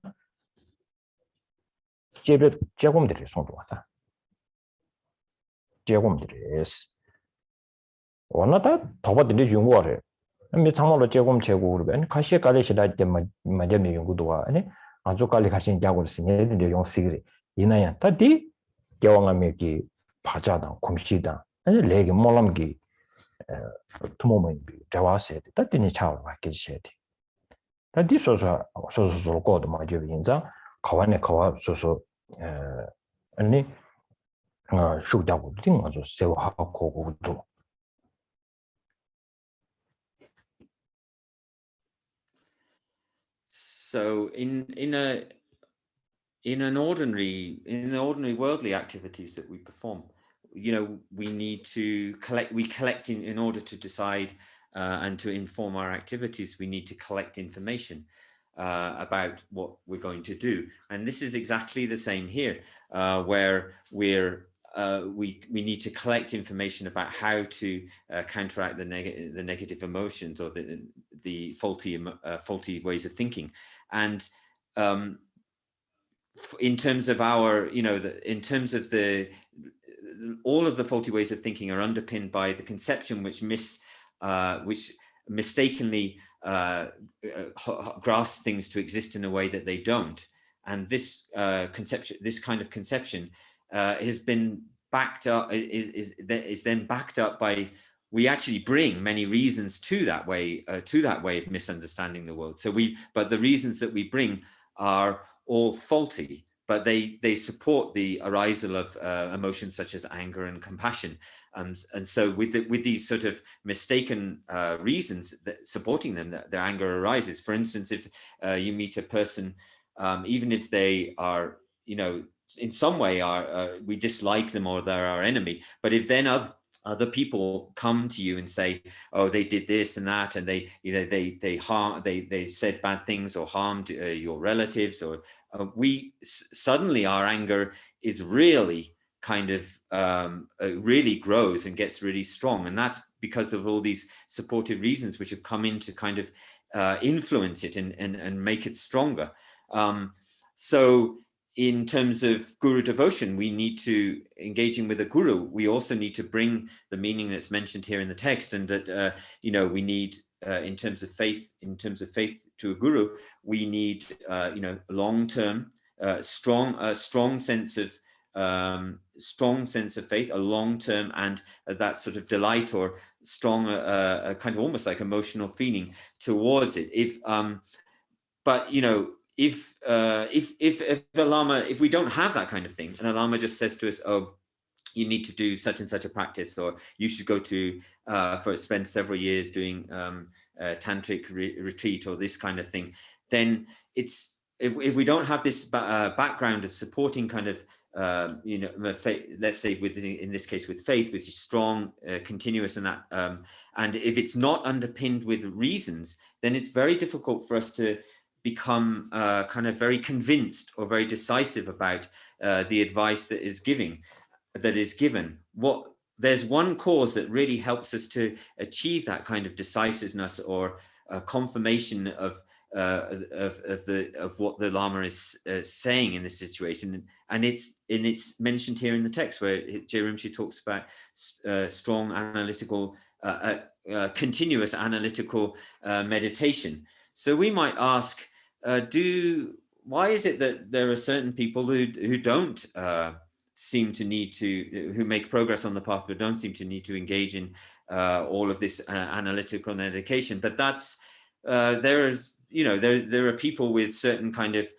제베 제공들이 손도 왔다 제공들이스 원하다 더버들이 용거래 미 참말로 제공 제고를 벤 가시에 깔리시다 때 맞으면 연구도가 아니 아주 깔리 가신 작업을 쓰네 용식이 이나야 다디 개왕함이 바자다 곰시다 아니 레게 몰람기 투모면 자와세 다디니 차와 갖게셔야 돼 다디 소소 거도 맞죠 인자 가와네 가와 소소 아니 슈자고 띵 아주 세워하고 고고도 So in the ordinary worldly activities that we perform, we need to collect in order to decide and to inform our activities. We need to collect information about what we're going to do, and this is exactly the same here, where we need to collect information about how to counteract the negative emotions or the faulty ways of thinking. And in terms of our, all of the faulty ways of thinking are underpinned by the conception which mistakenly grasp things to exist in a way that they don't. And this kind of conception has been backed up, is then backed up by, we actually bring many reasons to that way of misunderstanding the world. But the reasons that we bring are all faulty, but they support the arisal of emotions such as anger and compassion. And so with these sort of mistaken reasons that supporting them, that their anger arises. For instance, if you meet a person, even if they are, in some way we dislike them or they're our enemy, but if then other people come to you and say, oh, they did this and that, and they said bad things or harmed your relatives, or suddenly our anger is really kind of really grows and gets really strong. And that's because of all these supportive reasons which have come in to kind of influence it and make it stronger. So in terms of guru devotion, we need to, engaging with a guru, we also need to bring the meaning that's mentioned here in the text, and that we need, in terms of faith to a guru, we need long-term, strong sense of faith, a long-term, and that sort of delight or strong, kind of almost like emotional feeling towards it. If the Lama, if we don't have that kind of thing, and a Lama just says to us, oh, you need to do such and such a practice, or you should go to spend several years doing a tantric retreat or this kind of thing, then it's, if we don't have this background of supporting kind of let's say in this case with faith, which is strong, continuous, and that, and if it's not underpinned with reasons, then it's very difficult for us to become kind of very convinced or very decisive about the advice that is given. There's one cause that really helps us to achieve that kind of decisiveness or confirmation of what the Lama is saying in this situation, and it's mentioned here in the text where Geshe Rinpoche talks about strong analytical, continuous analytical meditation. So we might ask, why is it that there are certain people who don't seem to need to, who make progress on the path but don't seem to need to engage in all of this analytical meditation? But that's there are people with certain kind of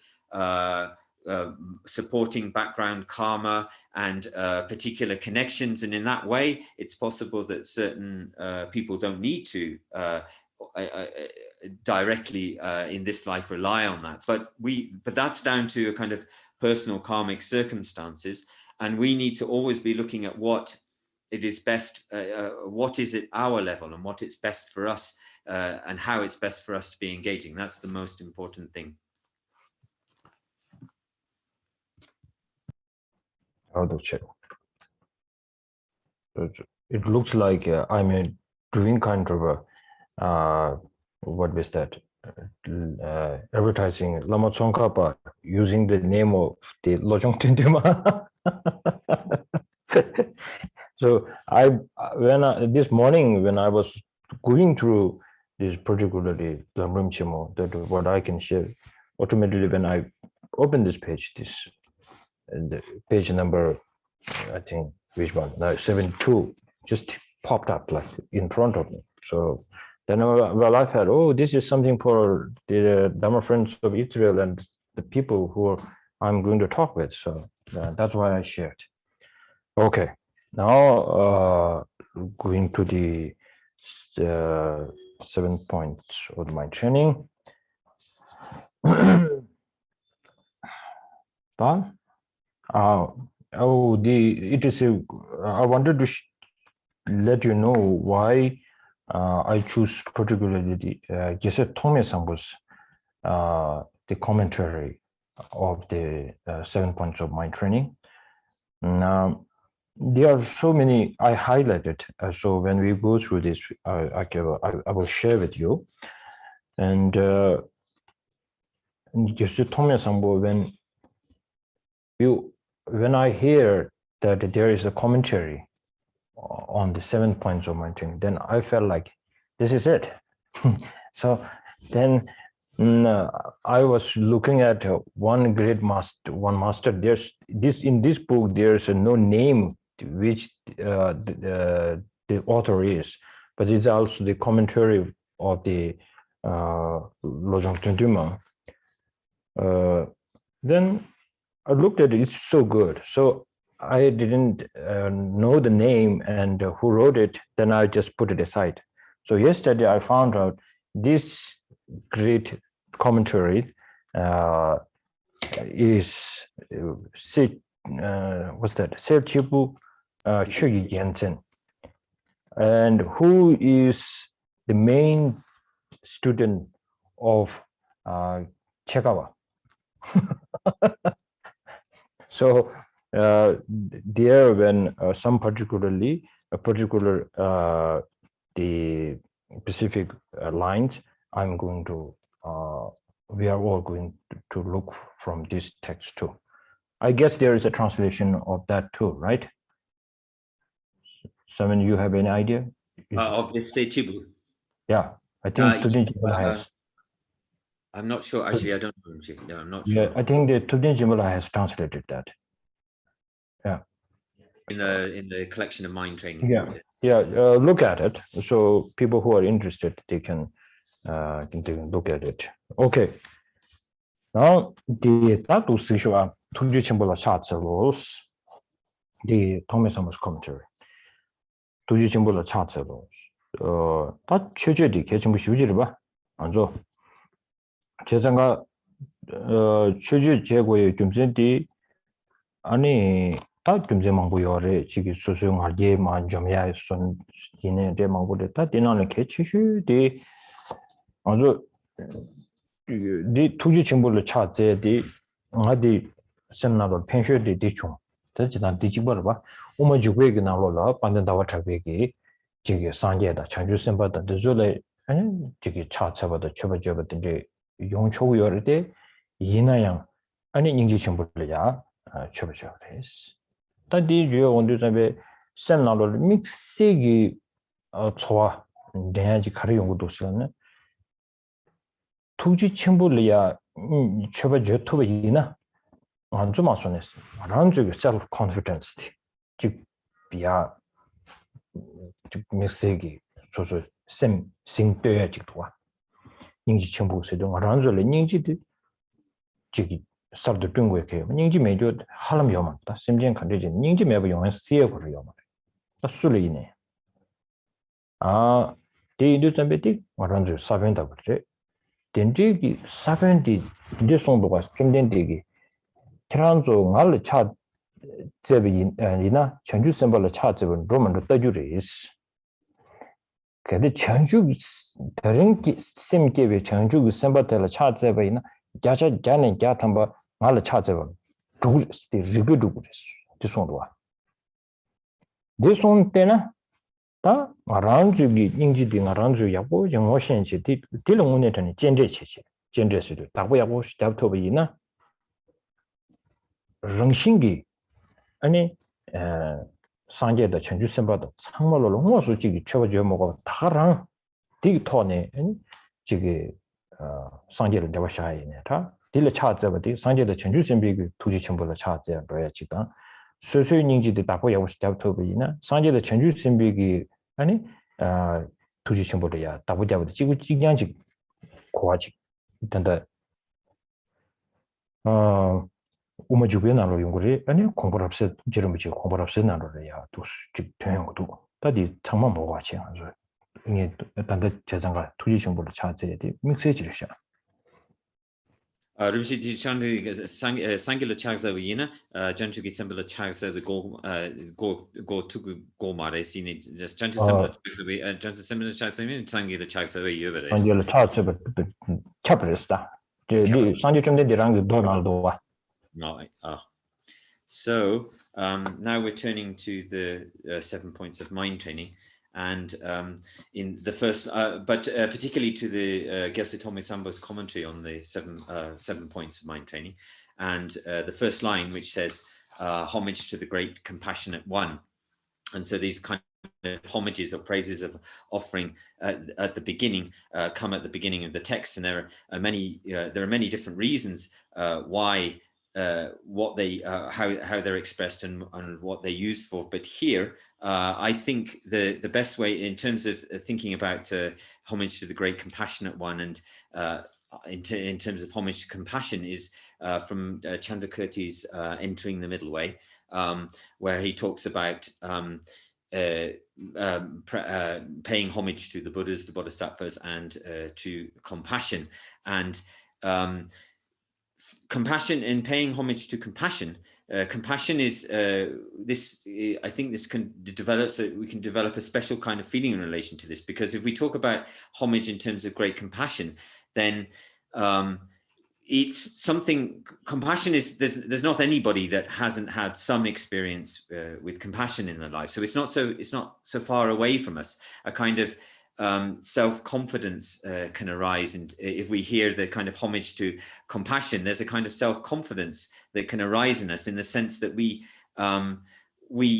supporting background karma and particular connections, and in that way it's possible that certain people don't need to directly in this life rely on that, but that's down to a kind of personal karmic circumstances, and we need to always be looking at what it is best, what is at our level, and what it's best for us, and how it's best for us to be engaging. That's the most important thing. it looks like I'm doing kind of a what was that? Advertising Lama Tzong Khapa using the name of the Lojong Tindima. So this morning when I was going through this particularly Lamrim Chimo, that what I can share, automatically when I open this page, the page number, I think which one, 72, just popped up like in front of me. So then I felt, oh, this is something for the Dharma Friends of Israel and the people who I'm going to talk with. So that's why I shared. Okay, now going to the 7 points of my training. I wanted to let you know why I choose particularly the Geshe Chekawa's the commentary of the 7 points of my training. Now, there are so many I highlighted. So when we go through this, I will share with you. And Geshe Chekawa, when I hear that there is a commentary on the 7 points of my training, then I felt like this is it. So then I was looking at one great master. There's in this book. There's no name which the author is, but it's also the commentary of the Lojong Tindima. Then I looked at it. It's so good. So I didn't know the name and who wrote it. Then I just put it aside. So yesterday I found out this great commentary is what's that? Serkong Tsenshab Rinpoche, and who is the main student of Chekawa. So there, when some particular the specific lines, I'm going to we are all going to look from this text too. I guess there is a translation of that too, right? Someone, you have any idea? Of this Chibu? Yeah, I think Tudin Jimala has. I'm not sure. Actually, I don't know. No, I'm not sure. Yeah, I think the Tudin Jimala has translated that. Yeah. In the collection of mind training. Yeah. Look at it. So people who are interested, they can look at it. Okay. Now the Tatu Sishwa Tudin Jimala Chatsalos, the Thomas Amos commentary. Tudin Jimala Chatsalos. That Chujedi Ketchum Shujiba. Anzo. Chesanga Chuju Jegoy Jumzendi Ani. 다 금제망부여래 지기 수수용하게 만점이야 손 이내 대망부를 다 되나는 개치슈디 아주 이 투지 정보를 찾제디 어디 선나도 펜셔디 디충 대지단 디지벌 봐 오마 주괴기 나로라 반된다와 차괴기 지기 상계다 chanju 선바다 저래 아니 지기 차차바다 쳐버져버든지 용초여를 때 이나양 아니 인지 정보를야 쳐버져res 다디 주요 원두자베 셈나로 믹스기 초와 대야지 가려 연구도 쓰는 투지 첨부리야 쳐버져 토베이나 좀 아소네스 란쪽에 셀프 컨피던스 즉 비야 믹스기 소소 셈 싱되어지도와 인지 첨부세도 란쪽에 인지도 즉이 sardo tungo ke ningji mejo halam yoma ta simjen khandeje ningji meba yoma siye ko yoma ta suline de indu tambeti waranju sabenda bure denji ki sabendi de sondo ga chumden degi tranzo ngal cha 제비 이나 전주 셈벌로 차집은 로만도 떠주리스 근데 전주 다른 셈게베 전주 셈벌로 차집이나 자자 자네 자탐바 말 차집은 두르스티 리그두르스 디송도와 Deson tena ta aranju gi ingji di aranju yago jingwo shenchi di dilongune tani jenje cheche jenje sido tabu yago shtabto bayina rangshingi 아니 상계의 전주 선바도 상말로 홍어수 지기 쳐져 먹어 다랑 디토네 지기 상계를 내가 샤이네 다 딜을 찾아버디 상계의 전주 선비기 투지 첨부를 찾아야 지다 수수인지도 다고 야고 스타트업이나 상계의 전주 선비기 아니 투지 첨부를야 다보자버디 지구 지경지 고아지 된다 uma juvenalo 용거리 아니 공부를 없애 지름지 공부를 없애 나로야 또 평행 것도 다디 정말 뭐 같이 아주 이게 단대 재장과 투지 정보를 찾아야 돼 믹스해지려 Rimshi di chandu sangila chagsa wina jantu ki sembla chagsa the go to go mare sini just jantu sembla chagsa wina sangila chagsa we yuvere sangila chagsa chapresta di sangi chumde dirang donaldo wa no so now we're turning to the 7 points of mind training. And in the first, particularly to the Geshe Tomi Sambo's commentary on the 7 points of mind training, and the first line, which says, homage to the great compassionate one. And so these kind of homages or praises of offering at the beginning come at the beginning of the text, and there are many different reasons why what they how they're expressed and what they're used for. But here I think the best way in terms of thinking about homage to the great compassionate one and in terms of homage to compassion is from Chandrakirti's Entering the Middle Way, where he talks about paying homage to the Buddhas, the Bodhisattvas, and to compassion. And compassion and paying homage to compassion. Compassion is this. I think this can develop. So we can develop a special kind of feeling in relation to this, because if we talk about homage in terms of great compassion, then it's something. Compassion is there's not anybody that hasn't had some experience with compassion in their life. So it's not so far away from us. A kind of self-confidence can arise, and if we hear the kind of homage to compassion, there's a kind of self-confidence that can arise in us, in the sense that we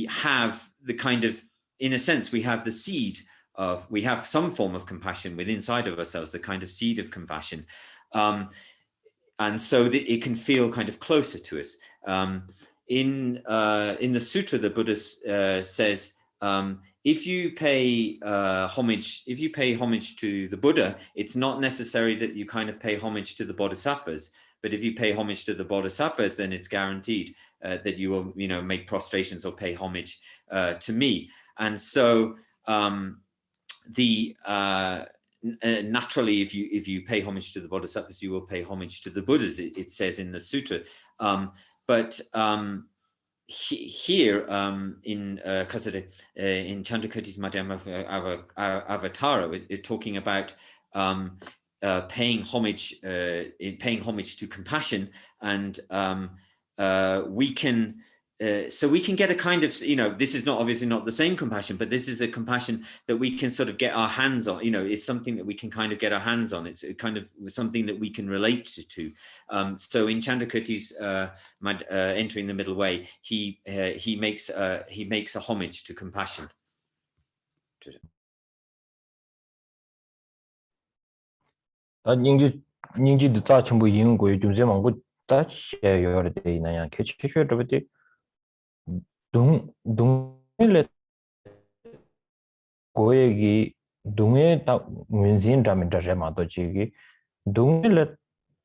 have the kind of, in a sense, we have the seed of, we have some form of compassion within inside of ourselves, the kind of seed of compassion, and so that it can feel kind of closer to us. In the sutra, the Buddha says, if you pay homage to the Buddha, it's not necessary that you kind of pay homage to the Bodhisattvas. But if you pay homage to the Bodhisattvas, then it's guaranteed that you will, make prostrations or pay homage to me. And so naturally, if you pay homage to the Bodhisattvas, you will pay homage to the Buddhas. It says in the sutra, but here in Chandrakirti's Madhyama Avatara, it's talking about paying homage to compassion, and we can get a kind of, this is obviously not the same compassion, but this is a compassion that we can sort of get our hands on. It's something that we can kind of get our hands on. It's kind of something that we can relate to. So in Chandrakirti's Entering the Middle Way, he makes a homage to compassion. 닝지 다 전부 이은 거에 좀 제만고 다 쉐어를 돼 있나요? 개체셔도 동일레 고액이 동에 다 문진라면 자제마도 지기 동일레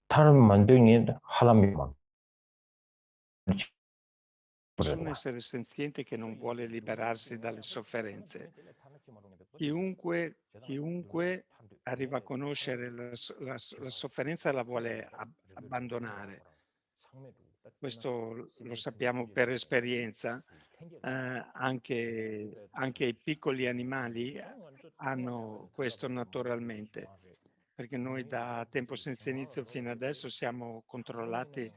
다른 만등이 하람이만 Sono un essere senziente che non vuole liberarsi dalle sofferenze. Chiunque arriva a conoscere la sofferenza la vuole abbandonare. Questo lo sappiamo per esperienza. Anche i piccoli animali hanno questo naturalmente, perché noi da tempo senza inizio fino adesso siamo controllati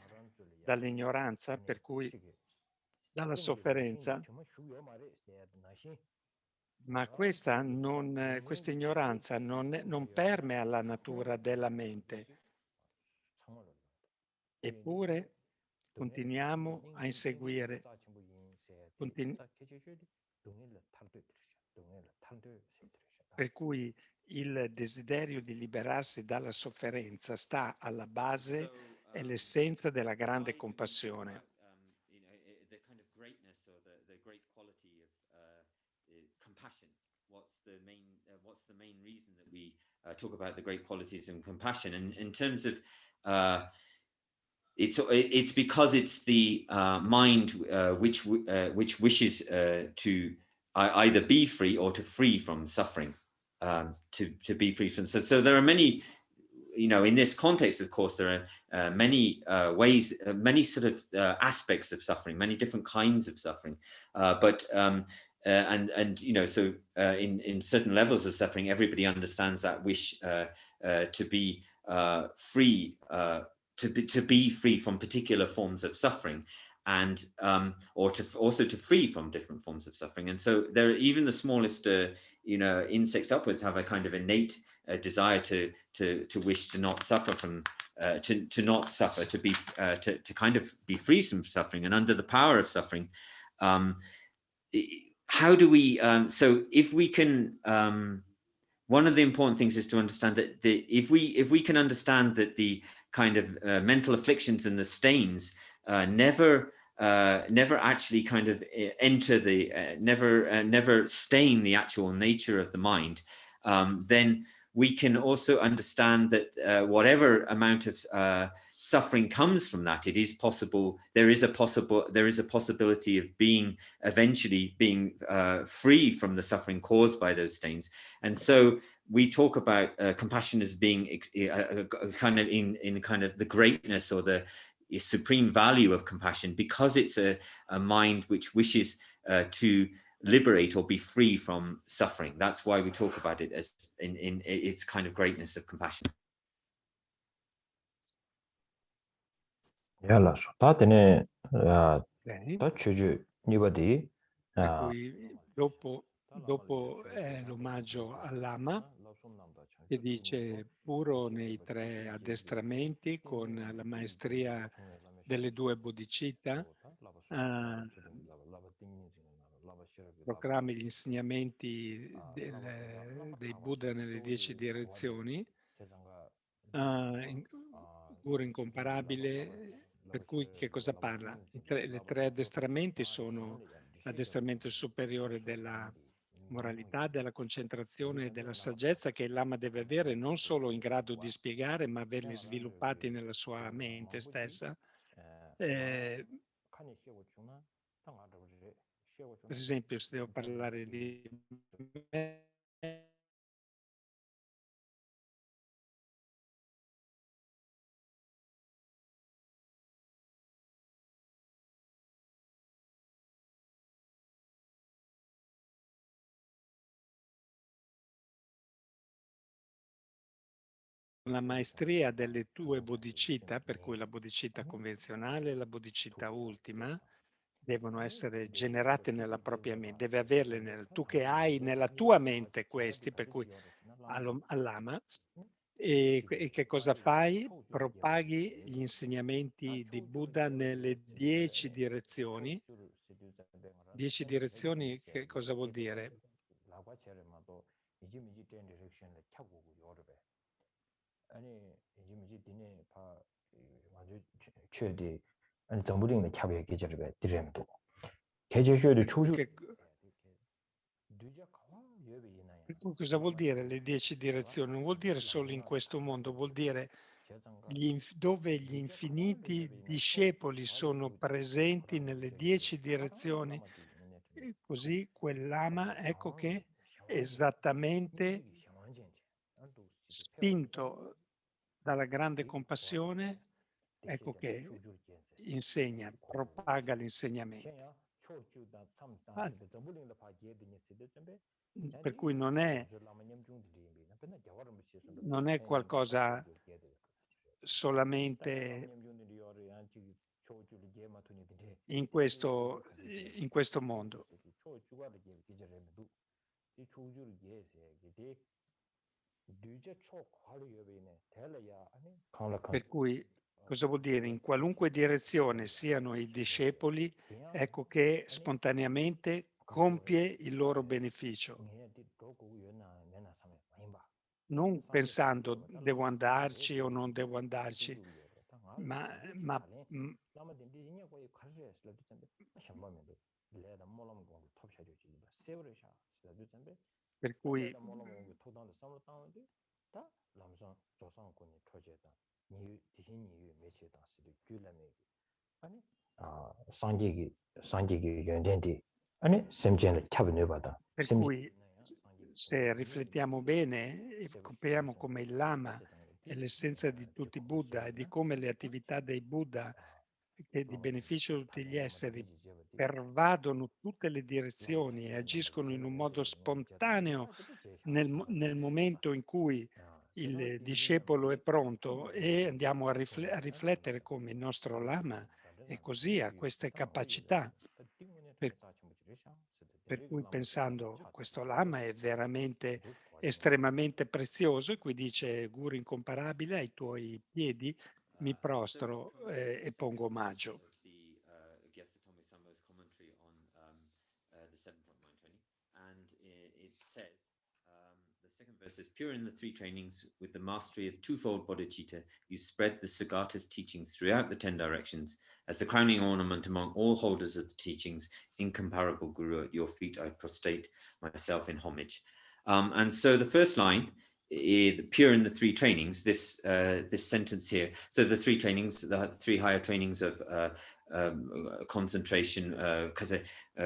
dall'ignoranza, per cui dalla sofferenza, ma questa ignoranza non permea la natura della mente. Eppure continuiamo a inseguire, per cui il desiderio di liberarsi dalla sofferenza sta alla base e l'essenza della grande compassione. What's the main reason that we talk about the great qualities and compassion? And in terms of it's because it's the mind which wishes to either be free or to free from suffering, to be free from. So there are many, in this context, of course, there are many ways, many sort of aspects of suffering, many different kinds of suffering, but so in certain levels of suffering, everybody understands that wish to be free, to be free from particular forms of suffering, and or to free from different forms of suffering. And so there, even the smallest insects upwards have a kind of innate desire to wish to not suffer from to not suffer, to be to kind of be free from suffering and under the power of suffering. How do we so if we can one of the important things is to understand that if we can understand that the kind of mental afflictions and the stains never actually kind of enter the never stain the actual nature of the mind, then we can also understand that whatever amount of suffering comes from that, it is possible. There is a possibility of eventually being free from the suffering caused by those stains. And so we talk about compassion as being kind of in kind of the greatness or the supreme value of compassion, because it's a mind which wishes to liberate or be free from suffering. That's why we talk about it as in its kind of greatness of compassion. Yalla, so tatene Okay. tachuju nibadi. Per cui dopo l'omaggio al Lama, che dice puro nei 3 addestramenti con la maestria delle 2 bodhicitta, proclami gli insegnamenti dei Buddha nelle 10 direzioni, puro incomparabile, per cui che cosa parla? Le 3 addestramenti sono l'addestramento superiore della moralità, della concentrazione e della saggezza, che il Lama deve avere non solo in grado di spiegare, ma averli sviluppati nella sua mente stessa. Per esempio, se devo parlare di me, la maestria delle 2 bodhicitta, per cui la bodhicitta convenzionale e la bodhicitta ultima, devono essere generate nella propria mente, deve averle tu che hai nella tua mente questi, per cui all'Lama, e che cosa fai? Propaghi gli insegnamenti di Buddha nelle 10 direzioni. 10 direzioni che cosa vuol dire? Cosa vuol dire le 10 direzioni? Non vuol dire solo in questo mondo, vuol dire dove gli infiniti discepoli sono presenti nelle 10 direzioni. E così quel Lama, ecco che esattamente spinto dalla grande compassione, ecco che insegna, propaga l'insegnamento. Per cui non è qualcosa solamente in questo mondo. Per cui cosa vuol dire? In qualunque direzione siano i discepoli, ecco che spontaneamente compie il loro beneficio. Non pensando devo andarci o non devo andarci, per cui se riflettiamo bene e capiamo come il Lama è l'essenza di tutti i Buddha e di come le attività dei Buddha che di beneficio di tutti gli esseri pervadono tutte le direzioni e agiscono in un modo spontaneo nel momento in cui il discepolo è pronto, e andiamo a riflettere come il nostro Lama è così, ha queste capacità. Per cui pensando questo Lama è veramente estremamente prezioso, e qui dice: Guru incomparabile, ai tuoi piedi mi prostro e pongo omaggio. Verse says, pure in the three trainings, with the mastery of twofold bodhicitta, you spread the Sagata's teachings throughout the 10 directions. As the crowning ornament among all holders of the teachings, incomparable Guru, at your feet I prostrate myself in homage. And so the first line, pure in the three trainings, this sentence here. So the three trainings, the three higher trainings of concentration,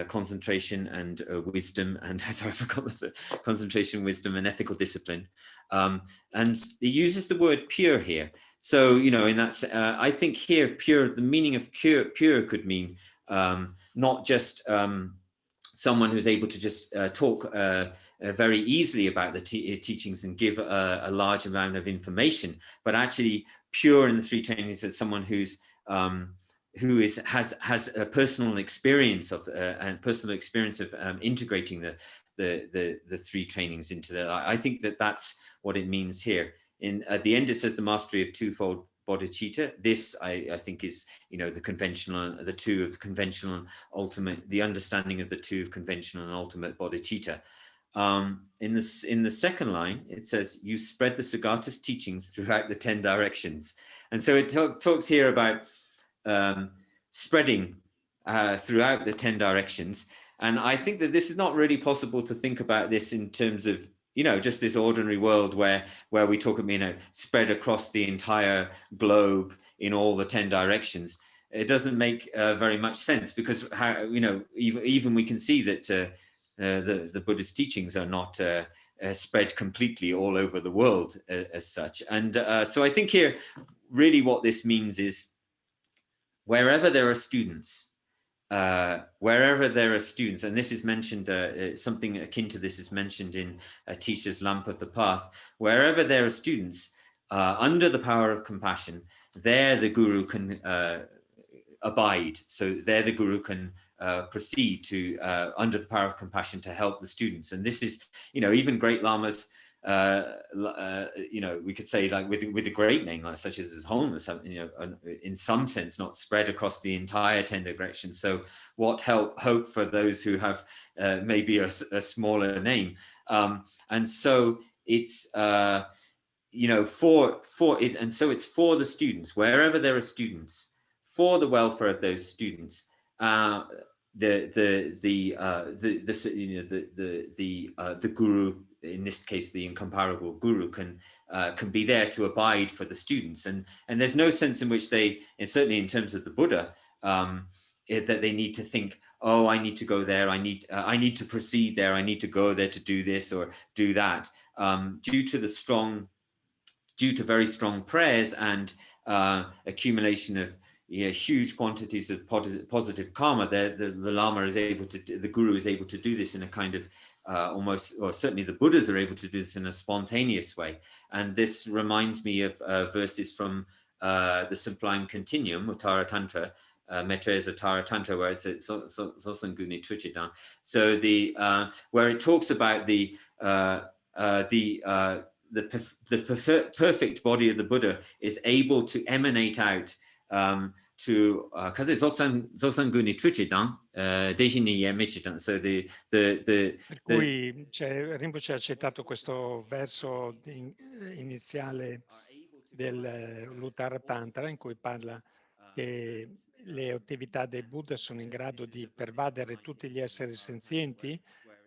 concentration and wisdom, and sorry, I forgot the concentration, wisdom, and ethical discipline. And he uses the word pure here. So, you know, in that, I think here, pure, the meaning of pure could mean not just someone who's able to just talk very easily about the teachings and give a large amount of information, but actually pure in the three trainings is someone who's has a personal experience of integrating the three trainings into that. I think that's what it means here. At the end, it says the mastery of twofold bodhicitta. This I think is, you know, the conventional, the two of conventional and ultimate, the understanding of the two of conventional and ultimate bodhicitta. In the second line, it says, you spread the Sagata's teachings throughout the 10 directions. And so it talks here about spreading throughout the 10 directions. And I think that this is not really possible to think about this in terms of, you know, just this ordinary world where we talk about, you know, spread across the entire globe in all the 10 directions. It doesn't make very much sense, because how, you know, even we can see that the Buddhist teachings are not spread completely all over the world as such. And so I think here really what this means is wherever there are students, and this is mentioned, something akin to this is mentioned in Atisha's Lamp of the Path, wherever there are students, under the power of compassion, there the Guru can abide. So there the Guru can proceed to, under the power of compassion, to help the students. And this is, you know, even great lamas, you know, we could say, like with a great name, like such as His Holiness, you know, in some sense not spread across the entire 10 directions. So what hope for those who have maybe a smaller name, and so it's you know, for it, and so it's for the students, wherever there are students, for the welfare of those students. The Guru, in this case the incomparable Guru, can be there to abide for the students, and there's no sense in which they, and certainly in terms of the Buddha, that they need to think, oh, I need to go there, I need to proceed there, I need to go there to do this or do that. Due to very strong prayers and accumulation of huge quantities of positive karma, the Lama is able to, the Guru is able to do this in a kind of almost, or certainly the Buddhas are able to do this in a spontaneous way. And this reminds me of verses from the Sublime Continuum, Uttara Tantra, Metres Atara Tantra, where it's Sosanguni Trichidang. So where it talks about the perfect body of the Buddha is able to emanate out because it's Sosanguni Trichidang, Dejini Yemichidang. So per cui Rinpoche ha citato questo verso iniziale dell'Uttara Tantra, in cui parla che le attività dei Buddha sono in grado di pervadere tutti gli esseri senzienti,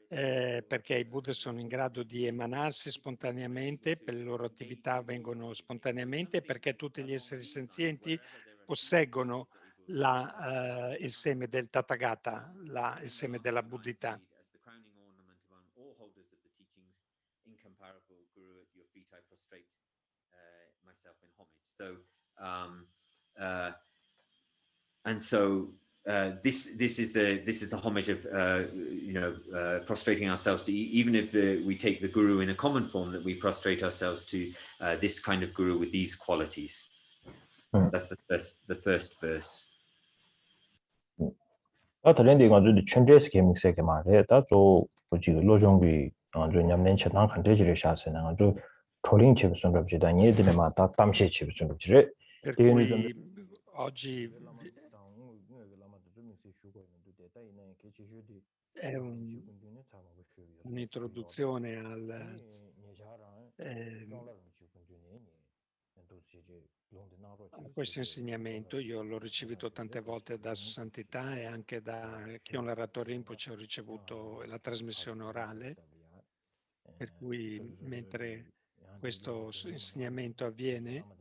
perché i Buddha sono in grado di emanarsi spontaneamente, per le loro attività avvengono spontaneamente, perché tutti gli esseri senzienti posseggono il seme del Tathagata, il seme della buddhità. This is the homage of prostrating ourselves to, even if we take the guru in a common form, that we prostrate ourselves to this kind of guru with these qualities. That's the first verse. 다른데 가지고 천재스 게임스게 말해. 다저 지금 로종비 아주 냠낸 차단 컨텐츠를 샤스는 아주 토링 집순 접지다. 얘들만 다 땀시 집순 접지래. Per cui oggi è un'introduzione a questo insegnamento. Io l'ho ricevuto tante volte da Sua Santità e anche da Khyonla Rato Rinpoche ho ricevuto la trasmissione orale, per cui mentre questo insegnamento avviene,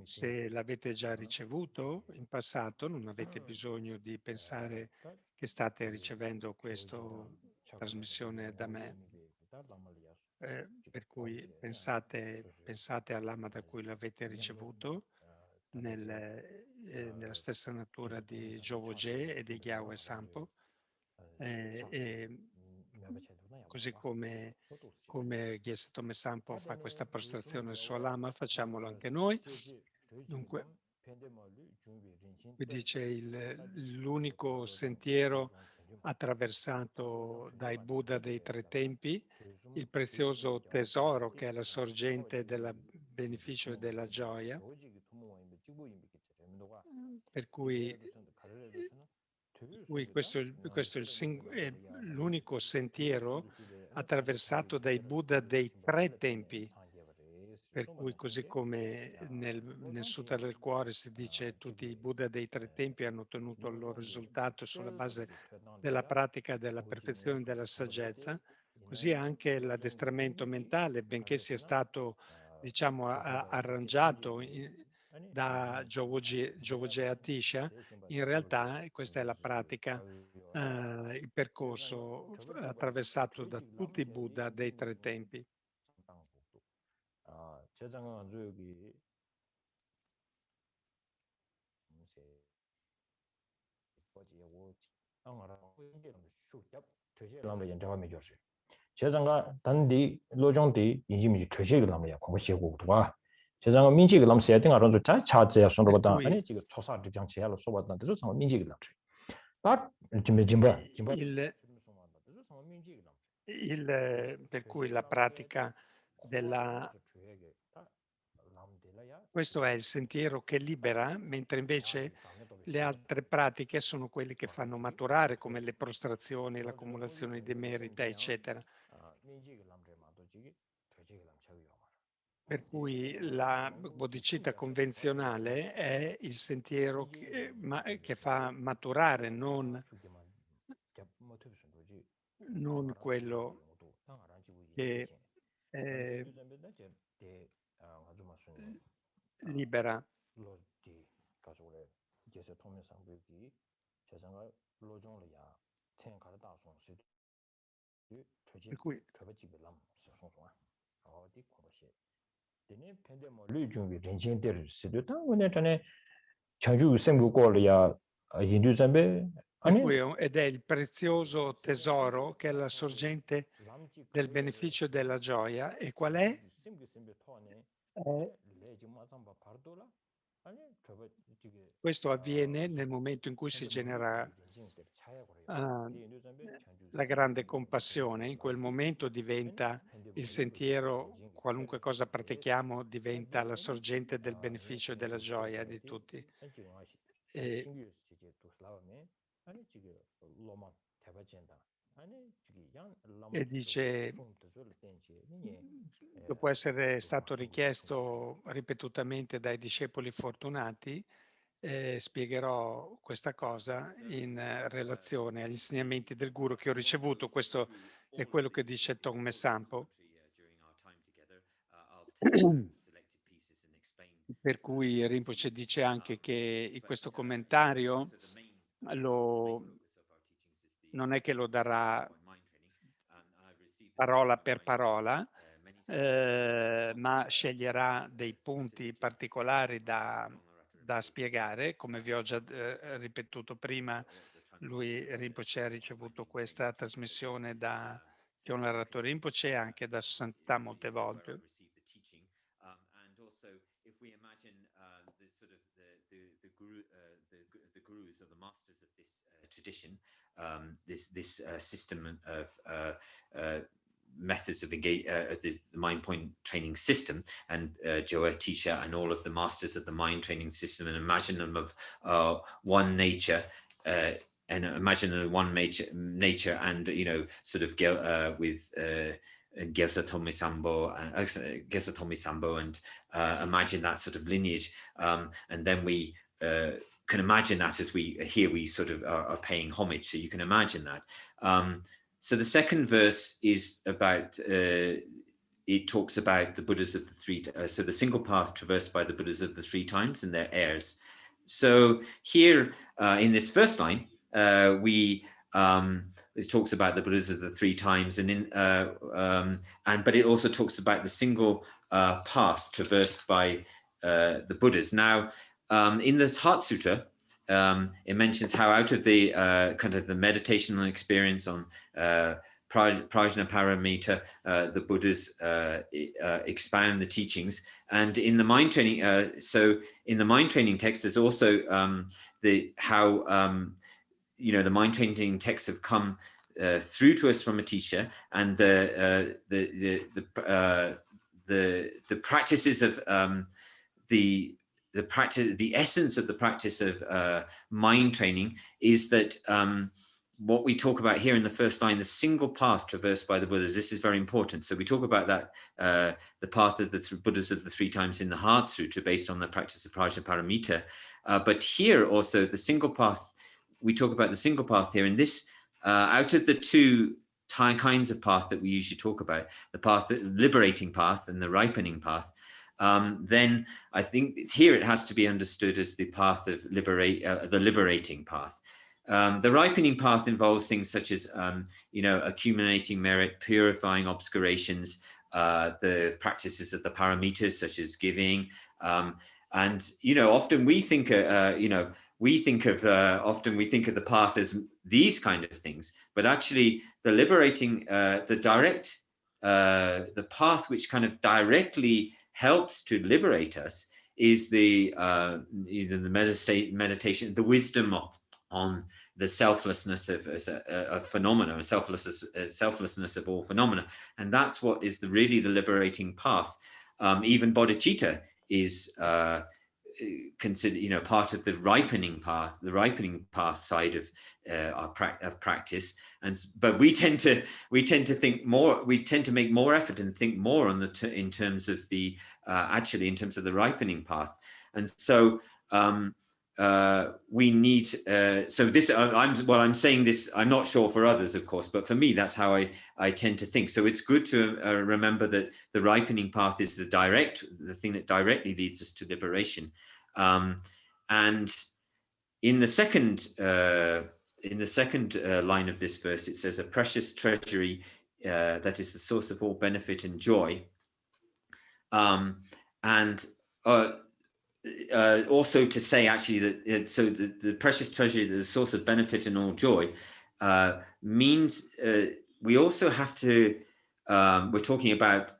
se l'avete già ricevuto in passato, non avete bisogno di pensare che state ricevendo questa trasmissione da me. Per cui pensate al Lama da cui l'avete ricevuto, nella stessa natura di Jovoje e di Gyawe Sampo, così come Geshe Tome Sampo fa questa prostrazione al suo Lama, facciamolo anche noi. Dunque, qui dice l'unico sentiero attraversato dai Buddha dei tre tempi, il prezioso tesoro che è la sorgente del beneficio e della gioia, per cui questo è l'unico sentiero attraversato dai Buddha dei tre tempi. Per cui, così come nel Sūtra del Cuore si dice tutti i Buddha dei tre tempi hanno ottenuto il loro risultato sulla base della pratica della perfezione della saggezza, così anche l'addestramento mentale, benché sia stato, diciamo, arrangiato da Jovoje Atisha, in realtà questa è la pratica, il percorso attraversato da tutti i Buddha dei tre tempi. 제장은 여기 제장가 단디 로정디 인지미 최식을 하면 공부시고도가 제장은 민지를 하면 세팅 알아서 잘 차지야 손으로다 아니 지금 조사 입장 제야로 쏘봤는데도 정 민지를 하지 딱 짐바 per cui la pratica questo è il sentiero che libera, mentre invece le altre pratiche sono quelle che fanno maturare, come le prostrazioni, l'accumulazione di merita, eccetera. Per cui la bodhicitta convenzionale è il sentiero che fa maturare, non quello che libera. Per cui ed è il prezioso tesoro che è la sorgente del beneficio e della gioia. E qual è? Questo avviene nel momento in cui si genera la grande compassione. In quel momento diventa il sentiero, qualunque cosa pratichiamo, diventa la sorgente del beneficio e della gioia di tutti. E dice, dopo essere stato richiesto ripetutamente dai discepoli fortunati, spiegherò questa cosa in relazione agli insegnamenti del guru che ho ricevuto. Questo è quello che dice Tongme Sampo. Per cui Rinpoche dice anche che in questo commentario non è che lo darà parola per parola, ma sceglierà dei punti particolari da spiegare. Come vi ho già ripetuto prima, Rinpoche ha ricevuto questa trasmissione da John Larato Rinpoche e anche da Sua Santità molte volte. If we imagine the sort of the gurus or the masters of this tradition, this system of methods of engage the mind point training system, and Joa Tisha and all of the masters of the mind training system, and imagine them of one nature. And imagine one nature, and sort of with Geshe Chekawa and imagine that sort of lineage, and then we can imagine that as we sort of are paying homage. So you can imagine that. So the second verse is about. It talks about the Buddhas of the three. So the single path traversed by the Buddhas of the three times and their heirs. So here in this first line, it talks about the Buddhas of the three times, but it also talks about the single path traversed by the Buddhas. Now, in this Heart Sutra, it mentions how out of the kind of the meditational experience on Prajna Paramita, the Buddhas expound the teachings, and in the mind training. So in the mind training text, there's also the mind training texts have come through to us from a teacher, and the practices of the essence of the practice of mind training is that what we talk about here in the first line, the single path traversed by the Buddhas. This is very important. So we talk about that the path of the Buddhas of the three times in the Heart Sutra, based on the practice of Prajna Paramita. But here also the single path. We talk about the single path here, and this out of the two kinds of path that we usually talk about, the path, the liberating path and the ripening path, then I think here it has to be understood as the path of the liberating path. The ripening path involves things such as accumulating merit, purifying obscurations, the practices of the paramitas such as giving, and often we think we think of the path as these kind of things, but actually the liberating, the path which kind of directly helps to liberate us is the meditation, the wisdom on the selflessness of phenomena, selflessness of all phenomena, and that's what is really the liberating path. Even bodhicitta is considered, part of the ripening path side of practice. But we tend to think more. We tend to make more effort and think more on in terms of the ripening path. And so we need. So this. I'm saying this. I'm not sure for others, of course, but for me, that's how I tend to think. So it's good to remember that the ripening path is the thing that directly leads us to liberation. And in the second line of this verse, it says, "A precious treasury that is the source of all benefit and joy." And also to say actually that the precious treasury, the source of benefit and all joy, means we also have to. We're talking about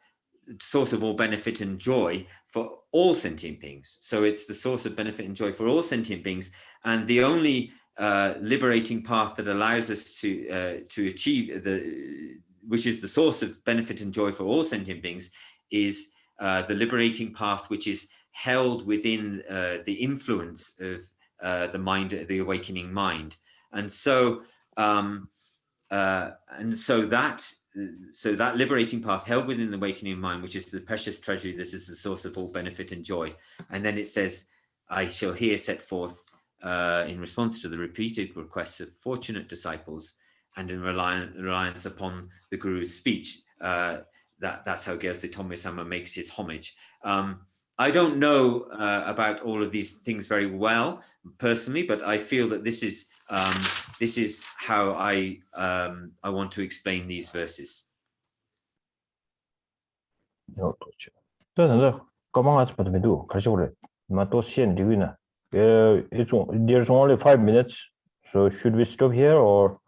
source of all benefit and joy for all sentient beings. So it's the source of benefit and joy for all sentient beings, and the only liberating path that allows us to achieve which is the source of benefit and joy for all sentient beings, is the liberating path which is held within the influence of the mind, the awakening mind. And so that liberating path held within the awakening mind, which is the precious treasury, this is the source of all benefit and joy. And then it says, I shall here set forth in response to the repeated requests of fortunate disciples and in reliance upon the Guru's speech. That's how Geshe Chekawa makes his homage. I don't know about all of these things very well personally, but I feel that this is how I want to explain these verses. There's only 5 minutes, so should we stop here or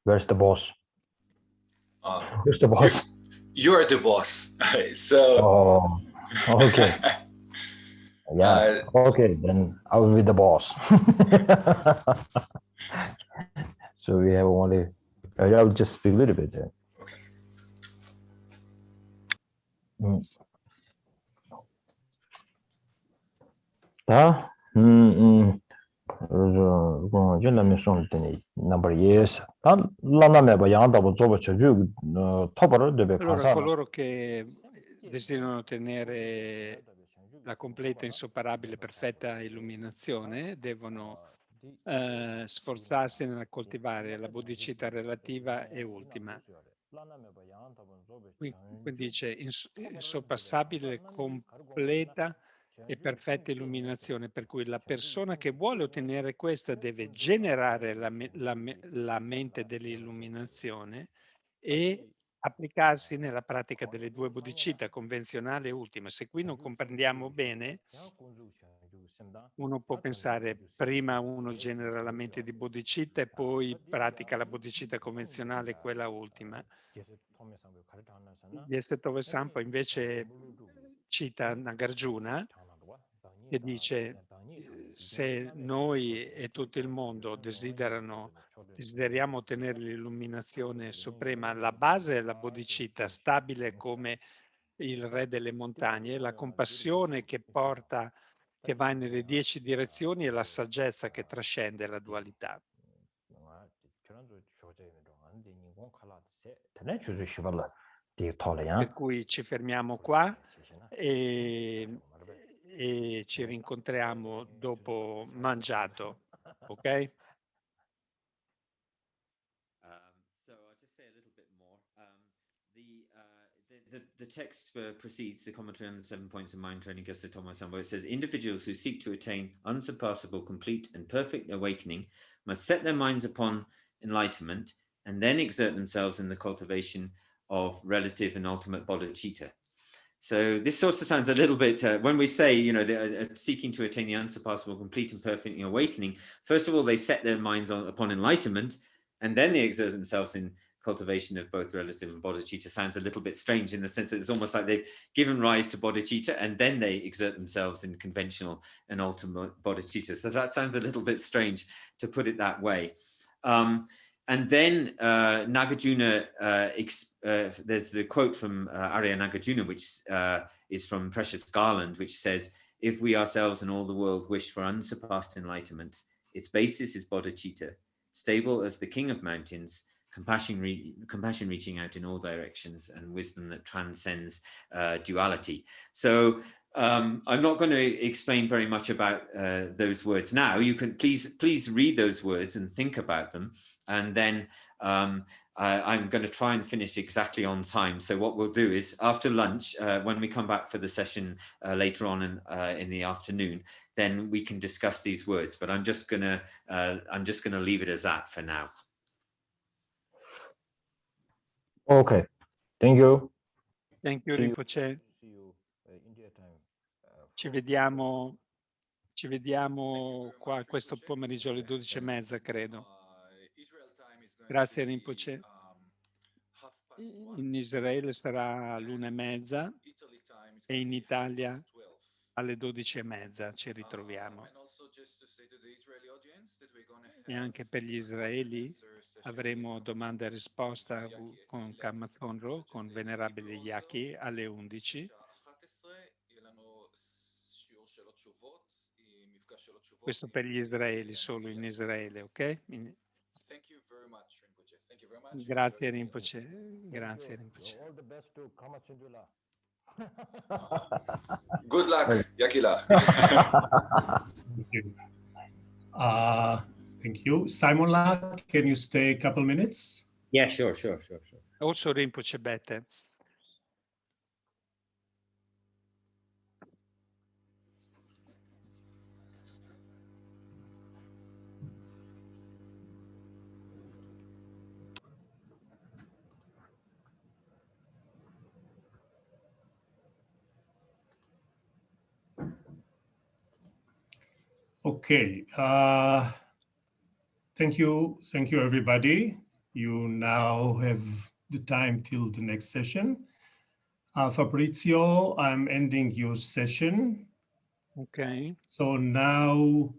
where's the boss? Where's the boss? You're the boss. So. Oh, okay. Yeah. Okay, then I will be the boss. So we have only. I'll just speak a little bit then. Okay. Allora, coloro che desiderano ottenere la completa, insuperabile, perfetta illuminazione devono sforzarsi nel coltivare la bodhicitta relativa e ultima. Quindi dice insorpassabile, completa e perfetta illuminazione, per cui la persona che vuole ottenere questa deve generare la mente dell'illuminazione e applicarsi nella pratica delle due bodhicitta, convenzionale e ultima. Se qui non comprendiamo bene, uno può pensare prima uno genera la mente di bodhicitta e poi pratica la bodhicitta convenzionale, quella ultima. Geshe Chekawa invece cita Nagarjuna che dice: se noi e tutto il mondo desideriamo ottenere l'illuminazione suprema, la base è la bodhicitta, stabile come il re delle montagne, la compassione che va nelle 10 direzioni e la saggezza che trascende la dualità. Per cui ci fermiamo qua e ci rincontriamo dopo mangiato, ok? So I'll just say a little bit more. The text precedes the commentary on the 7 points of mind training, Geshe Chekawa, where it says, individuals who seek to attain unsurpassable, complete and perfect awakening must set their minds upon enlightenment and then exert themselves in the cultivation of relative and ultimate bodhicitta. So this sort of sounds a little bit, when we say, you know, they're seeking to attain the unsurpassable, complete and perfect awakening, first of all, they set their minds upon enlightenment, and then they exert themselves in cultivation of both relative and bodhicitta. Sounds a little bit strange in the sense that it's almost like they've given rise to bodhicitta and then they exert themselves in conventional and ultimate bodhicitta. So that sounds a little bit strange to put it that way. And then Nagarjuna, there's the quote from Arya Nagarjuna, which is from Precious Garland, which says, if we ourselves and all the world wish for unsurpassed enlightenment, its basis is bodhicitta, stable as the king of mountains, compassion reaching out in all directions, and wisdom that transcends duality. So I'm not going to explain very much about those words now. You can please read those words and think about them, and then I'm going to try and finish exactly on time. So what we'll do is after lunch, when we come back for the session later on in the afternoon, then we can discuss these words. But I'm just gonna leave it as that for now. Okay, thank you. Thank you, Rinpoche. Ci vediamo qua questo pomeriggio alle 12:30, credo. Grazie, Rinpoche. In Israele sarà l'1:30 e in Italia alle 12:30 ci ritroviamo. E anche per gli israeli avremo domanda e risposta con Karma Thonro, con Venerabile Yaki alle 11. Questo per gli israeli, solo in Israele, ok? Grazie Rinpoche, grazie Rinpoche. All the best to Kama Chindula. Good luck, Yakila. Thank you. Thank you. Simon La, can you stay a couple minutes? Yeah, sure. Also Rinpoche Bete. Okay. Thank you, everybody. You now have the time till the next session. Fabrizio, I'm ending your session. Ok. So now